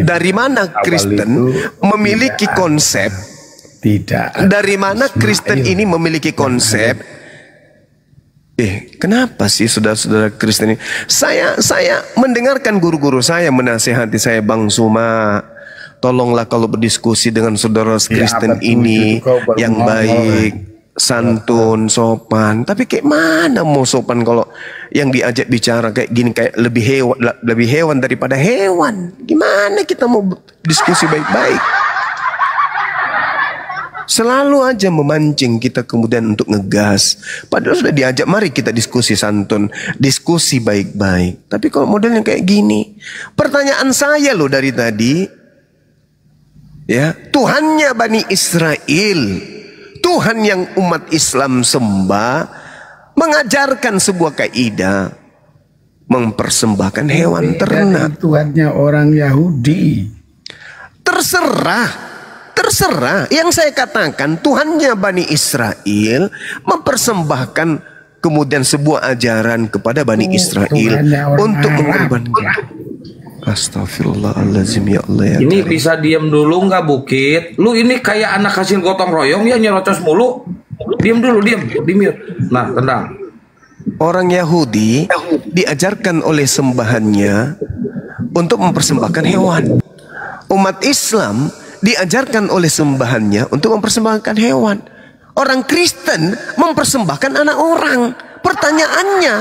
dari mana Kristen memiliki konsep? Tidak. Dari mana Kristen ini memiliki konsep? Kenapa sih saudara-saudara Kristen ini? Saya mendengarkan guru-guru saya menasihati saya, Bang Suma, tolonglah kalau berdiskusi dengan saudara Kristen ini yang baik, santun, sopan. Tapi kayak mana mau sopan kalau yang diajak bicara kayak gini, kayak lebih hewan daripada hewan? Gimana kita mau diskusi baik-baik? Selalu aja memancing kita kemudian untuk ngegas. Padahal sudah diajak, mari kita diskusi santun, diskusi baik-baik. Tapi kalau modelnya kayak gini, pertanyaan saya loh dari tadi, ya, Tuhannya Bani Israel, Tuhan yang umat Islam sembah, mengajarkan sebuah kaidah mempersembahkan hewan ternak. Tuhannya orang Yahudi. Terserah. Yang saya katakan, Tuhannya Bani Israel mempersembahkan kemudian sebuah ajaran kepada Bani Israel untuk mengorbankan. Astagfirullahaladzim, ya Allah, ya ini tarik. Bisa diam dulu nggak Bukit? Lu ini kayak anak hasil gotong royong ya, nyerocos mulu. Diam dulu, diam. Nah, tenang. Orang Yahudi diajarkan oleh sembahannya untuk mempersembahkan hewan. Umat Islam diajarkan oleh sembahannya untuk mempersembahkan hewan. Orang Kristen mempersembahkan anak orang. Pertanyaannya,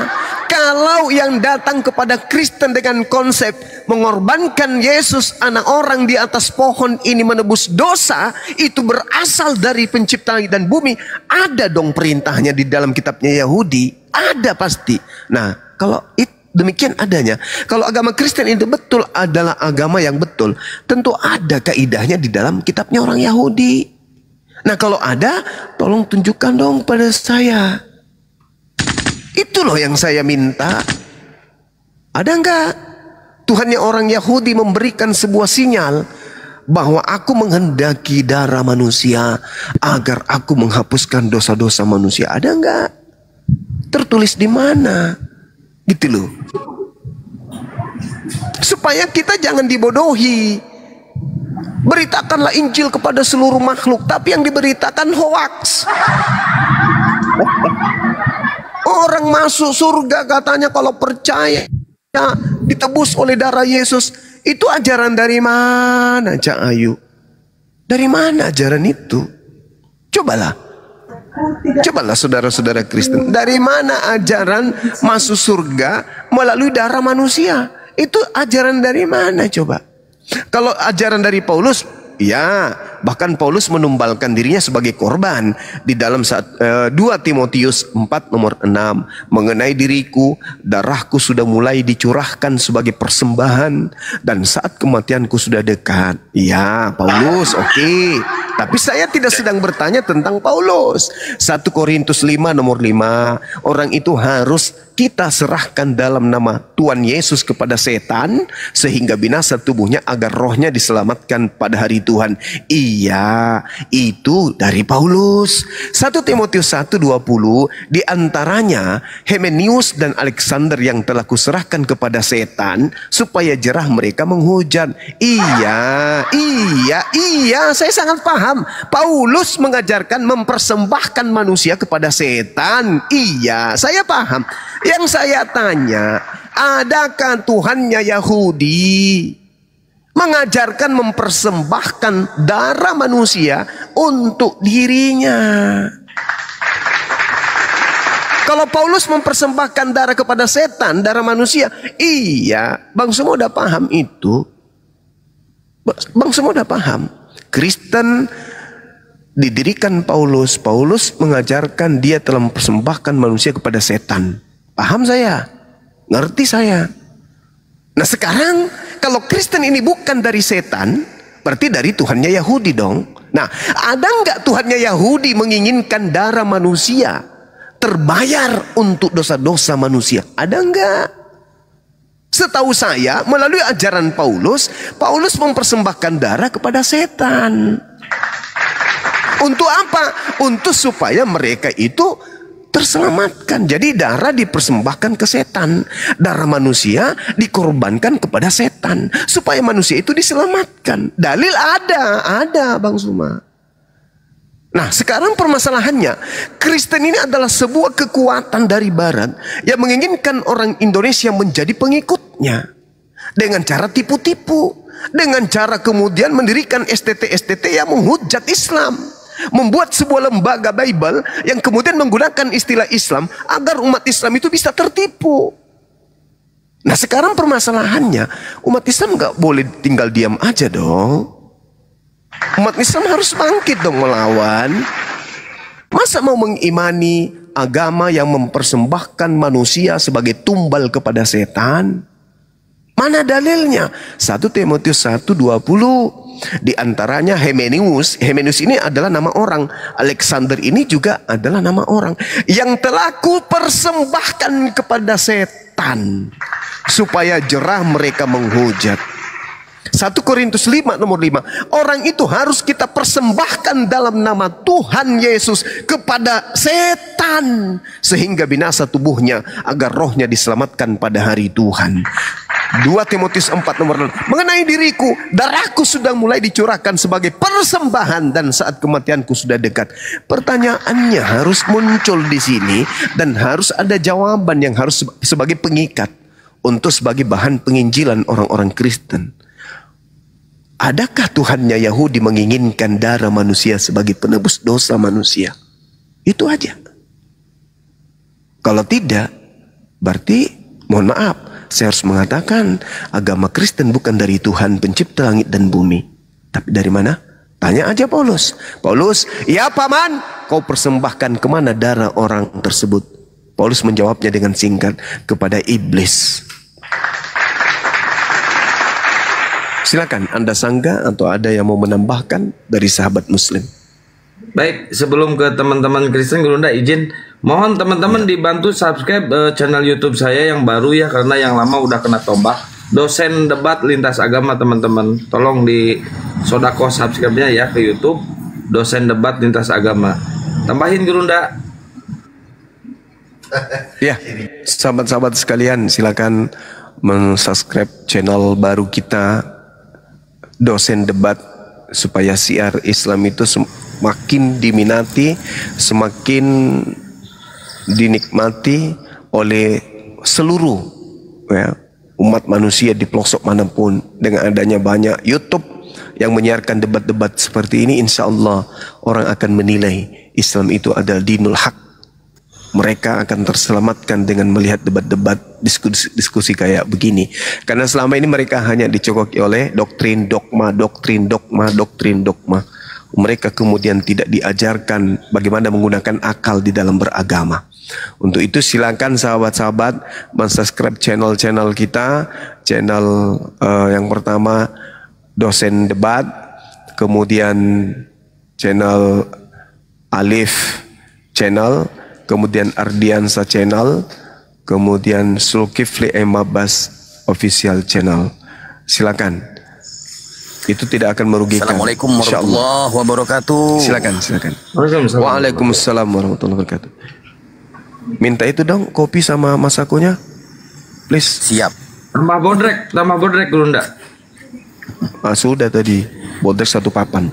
kalau yang datang kepada Kristen dengan konsep mengorbankan Yesus anak orang di atas pohon ini menebus dosa, itu berasal dari pencipta langit dan bumi, ada dong perintahnya di dalam kitabnya Yahudi. Ada pasti. Nah, kalau demikian adanya, kalau agama Kristen itu betul adalah agama yang betul, tentu ada kaidahnya di dalam kitabnya orang Yahudi. Nah, kalau ada, tolong tunjukkan dong pada saya. Itu loh yang saya minta. Ada enggak? Tuhannya orang Yahudi memberikan sebuah sinyal bahwa aku menghendaki darah manusia agar aku menghapuskan dosa-dosa manusia. Ada enggak? Tertulis di mana? Gitu loh. Supaya kita jangan dibodohi. Beritakanlah Injil kepada seluruh makhluk, tapi yang diberitakan hoaks. Orang masuk surga katanya kalau percaya ditebus oleh darah Yesus. Itu ajaran dari mana, Cak Ayu? Dari mana ajaran itu? Cobalah saudara-saudara Kristen, dari mana ajaran masuk surga melalui darah manusia? Itu ajaran dari mana coba? Kalau ajaran dari Paulus, ya, bahkan Paulus menumbalkan dirinya sebagai korban di dalam 2 Timotius 4 nomor 6, mengenai diriku, darahku sudah mulai dicurahkan sebagai persembahan dan saat kematianku sudah dekat. Ya, Paulus, oke. Tapi saya tidak sedang bertanya tentang Paulus. 1 Korintus 5 nomor 5, orang itu harus kita serahkan dalam nama Tuhan Yesus kepada setan sehingga binasa tubuhnya agar rohnya diselamatkan pada hari Tuhan. Iya, itu dari Paulus. 1 Timotius 1:20, di antaranya Himenius dan Alexander yang telah kuserahkan kepada setan supaya jerah mereka menghujat. Iya, saya sangat paham. Paulus mengajarkan mempersembahkan manusia kepada setan. Iya, saya paham. Yang saya tanya, adakah Tuhannya Yahudi mengajarkan mempersembahkan darah manusia untuk dirinya? Kalau Paulus mempersembahkan darah kepada setan, darah manusia, iya, Bang semua udah paham itu. Bang semua udah paham. Kristen didirikan Paulus, Paulus mengajarkan dia telah mempersembahkan manusia kepada setan. Paham saya? Ngerti saya? Nah sekarang kalau Kristen ini bukan dari setan, berarti dari Tuhannya Yahudi dong. Nah, ada nggak Tuhannya Yahudi menginginkan darah manusia terbayar untuk dosa-dosa manusia? Ada nggak? Setahu saya melalui ajaran Paulus, Paulus mempersembahkan darah kepada setan. Untuk apa? Untuk supaya mereka itu terselamatkan. Jadi darah dipersembahkan ke setan, darah manusia dikorbankan kepada setan supaya manusia itu diselamatkan. Dalil ada Bang Suma. Nah sekarang permasalahannya, Kristen ini adalah sebuah kekuatan dari barat yang menginginkan orang Indonesia menjadi pengikutnya dengan cara tipu-tipu, dengan cara kemudian mendirikan STT yang menghujat Islam, membuat sebuah lembaga Bible yang kemudian menggunakan istilah Islam agar umat Islam itu bisa tertipu. Nah sekarang permasalahannya, umat Islam nggak boleh tinggal diam aja dong. Umat Islam harus bangkit dong melawan. Masa mau mengimani agama yang mempersembahkan manusia sebagai tumbal kepada setan? Mana dalilnya? 1 Timotius 1:20. Di antaranya Hymenius. Hymenius ini adalah nama orang. Alexander ini juga adalah nama orang yang telah kupersembahkan kepada setan supaya jerah mereka menghujat. 1 Korintus 5:5. Orang itu harus kita persembahkan dalam nama Tuhan Yesus kepada setan sehingga binasa tubuhnya agar rohnya diselamatkan pada hari Tuhan. 2 Timotius 4:6. Mengenai diriku, darahku sudah mulai dicurahkan sebagai persembahan dan saat kematianku sudah dekat. Pertanyaannya harus muncul di sini dan harus ada jawaban yang harus sebagai pengikat untuk sebagai bahan penginjilan orang-orang Kristen. Adakah Tuhannya Yahudi menginginkan darah manusia sebagai penebus dosa manusia? Itu aja. Kalau tidak, berarti mohon maaf, saya harus mengatakan agama Kristen bukan dari Tuhan pencipta langit dan bumi. Tapi dari mana? Tanya aja Paulus. Paulus, ya paman, kau persembahkan kemana darah orang tersebut? Paulus menjawabnya dengan singkat, kepada iblis. Silakan Anda sanggah atau ada yang mau menambahkan dari sahabat Muslim. Baik, sebelum ke teman-teman Kristen, Gurunda izin mohon teman-teman dibantu subscribe channel YouTube saya yang baru ya, karena yang lama udah kena tombak. Dosen Debat Lintas Agama teman-teman, tolong di sodako subscribe-nya ya ke YouTube Dosen Debat Lintas Agama. Tambahin Gurunda. Ya, sahabat-sahabat sekalian, silakan mensubscribe channel baru kita Dosen Debat supaya siar Islam itu semakin diminati, semakin dinikmati oleh seluruh ya, umat manusia di pelosok manapun. Dengan adanya banyak YouTube yang menyiarkan debat-debat seperti ini, insya Allah orang akan menilai Islam itu adalah dinul haq. Mereka akan terselamatkan dengan melihat debat-debat, diskusi kayak begini. Karena selama ini mereka hanya dicokoki oleh doktrin dogma. Mereka kemudian tidak diajarkan bagaimana menggunakan akal di dalam beragama. Untuk itu silakan sahabat-sahabat mensubscribe channel-channel kita. Channel yang pertama Dosen Debat, kemudian channel Alif Channel, kemudian Ardiansa Channel, kemudian Sulkifli Emabas Official Channel. Silakan. Itu tidak akan merugikan. Assalamualaikum warahmatullahi wabarakatuh. Silakan. Waalaikumsalam warahmatullahi wabarakatuh. Minta itu dong kopi sama masakonya, please. Siap. Tambah bodrek Gurunda. Sudah tadi bodrek 1 papan.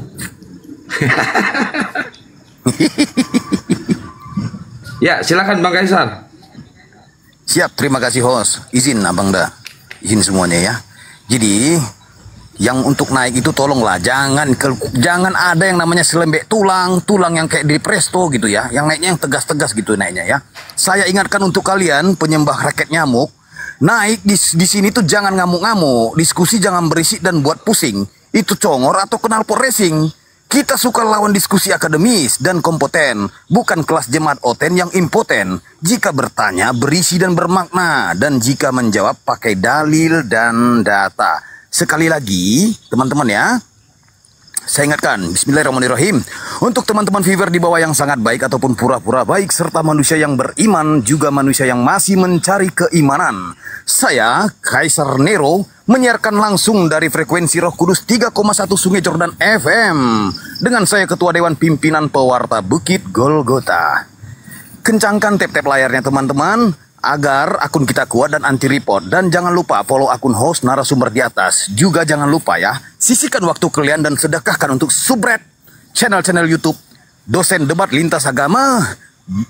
Ya, silakan Bang Kaisar. Siap, terima kasih host. Izin Abang dah. Izin semuanya ya. Jadi, yang untuk naik itu tolonglah jangan ada yang namanya selembek tulang yang kayak di presto gitu ya. Yang naiknya yang tegas-tegas gitu naiknya ya. Saya ingatkan untuk kalian penyembah raket nyamuk, naik di sini tuh jangan ngamuk-ngamuk, diskusi jangan berisik dan buat pusing. Itu congor atau knalpot racing. Kita suka lawan diskusi akademis dan kompeten, bukan kelas jemaat oten yang impoten. Jika bertanya, berisi dan bermakna, dan jika menjawab pakai dalil dan data. Sekali lagi, teman-teman ya, saya ingatkan, bismillahirrahmanirrahim. Untuk teman-teman viewer di bawah yang sangat baik ataupun pura-pura baik, serta manusia yang beriman, juga manusia yang masih mencari keimanan. Saya, Kaisar Nero, menyiarkan langsung dari frekuensi Roh Kudus 3,1 Sungai Jordan FM. Dengan saya Ketua Dewan Pimpinan Pewarta Bukit Golgota. Kencangkan tap-tap layarnya teman-teman, agar akun kita kuat dan anti report. Dan jangan lupa follow akun host narasumber di atas. Juga jangan lupa ya, sisihkan waktu kalian dan sedekahkan untuk subred channel-channel YouTube Dosen Debat Lintas Agama,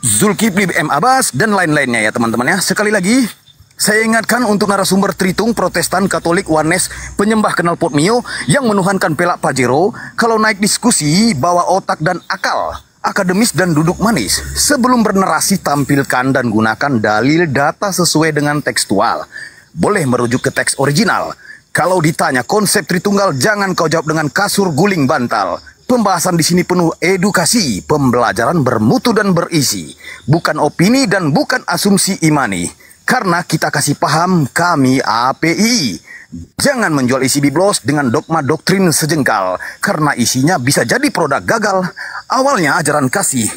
Zulkifli M. Abbas, dan lain-lainnya ya teman-teman ya. Sekali lagi, saya ingatkan untuk narasumber Tritung, Protestan, Katolik, Warnes, penyembah knalpot Mio yang menuhankan pelak Pajero, kalau naik diskusi bawa otak dan akal, akademis dan duduk manis. Sebelum bernarasi tampilkan dan gunakan dalil data sesuai dengan tekstual. Boleh merujuk ke teks original. Kalau ditanya konsep Tritunggal, jangan kau jawab dengan kasur guling bantal. Pembahasan di sini penuh edukasi, pembelajaran bermutu dan berisi, bukan opini dan bukan asumsi imani. Karena kita kasih paham, kami API. Jangan menjual isi biblos dengan dogma doktrin sejengkal, karena isinya bisa jadi produk gagal. Awalnya ajaran kasih,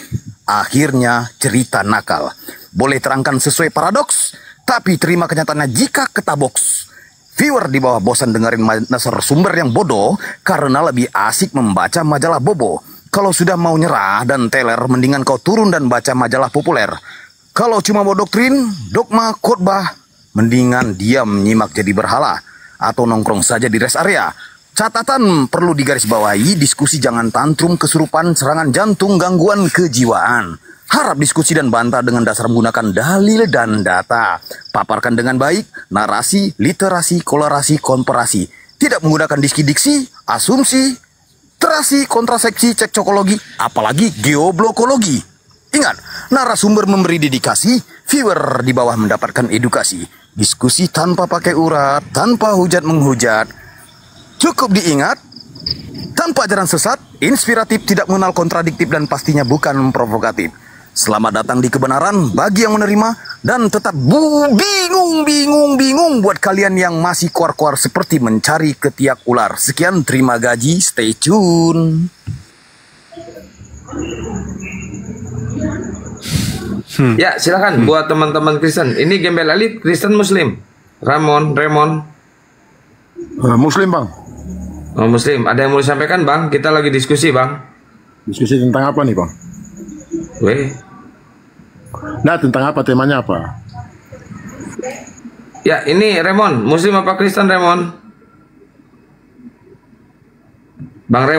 akhirnya cerita nakal. Boleh terangkan sesuai paradoks, tapi terima kenyataannya jika ketaboks. Viewer di bawah bosan dengerin narasumber yang bodoh, karena lebih asik membaca majalah bobo. Kalau sudah mau nyerah dan teler, mendingan kau turun dan baca majalah populer. Kalau cuma mau doktrin, dogma, khotbah, mendingan diam nyimak jadi berhala. Atau nongkrong saja di rest area. Catatan perlu digarisbawahi, diskusi jangan tantrum, kesurupan, serangan jantung, gangguan kejiwaan. Harap diskusi dan bantah dengan dasar menggunakan dalil dan data. Paparkan dengan baik, narasi, literasi, kolerasi, komparasi. Tidak menggunakan diksi-diksi, asumsi, terasi, kontrasepsi, cekcokologi, apalagi geoblokologi. Ingat, narasumber memberi dedikasi, viewer di bawah mendapatkan edukasi. Diskusi tanpa pakai urat, tanpa hujat menghujat. Cukup diingat, tanpa ajaran sesat, inspiratif, tidak mengenal kontradiktif, dan pastinya bukan provokatif. Selamat datang di kebenaran bagi yang menerima, dan tetap bingung buat kalian yang masih kuar-kuar seperti mencari ketiak ular. Sekian, terima gaji, stay tune. Ya silakan buat teman-teman Kristen. Ini Gembel Ali Kristen Muslim. Ramon. Muslim bang. Oh Muslim. Ada yang mau disampaikan bang? Kita lagi diskusi bang. Diskusi tentang apa nih bang? Weh. Nah tentang apa, temanya apa? Ya ini Ramon. Muslim apa Kristen Ramon?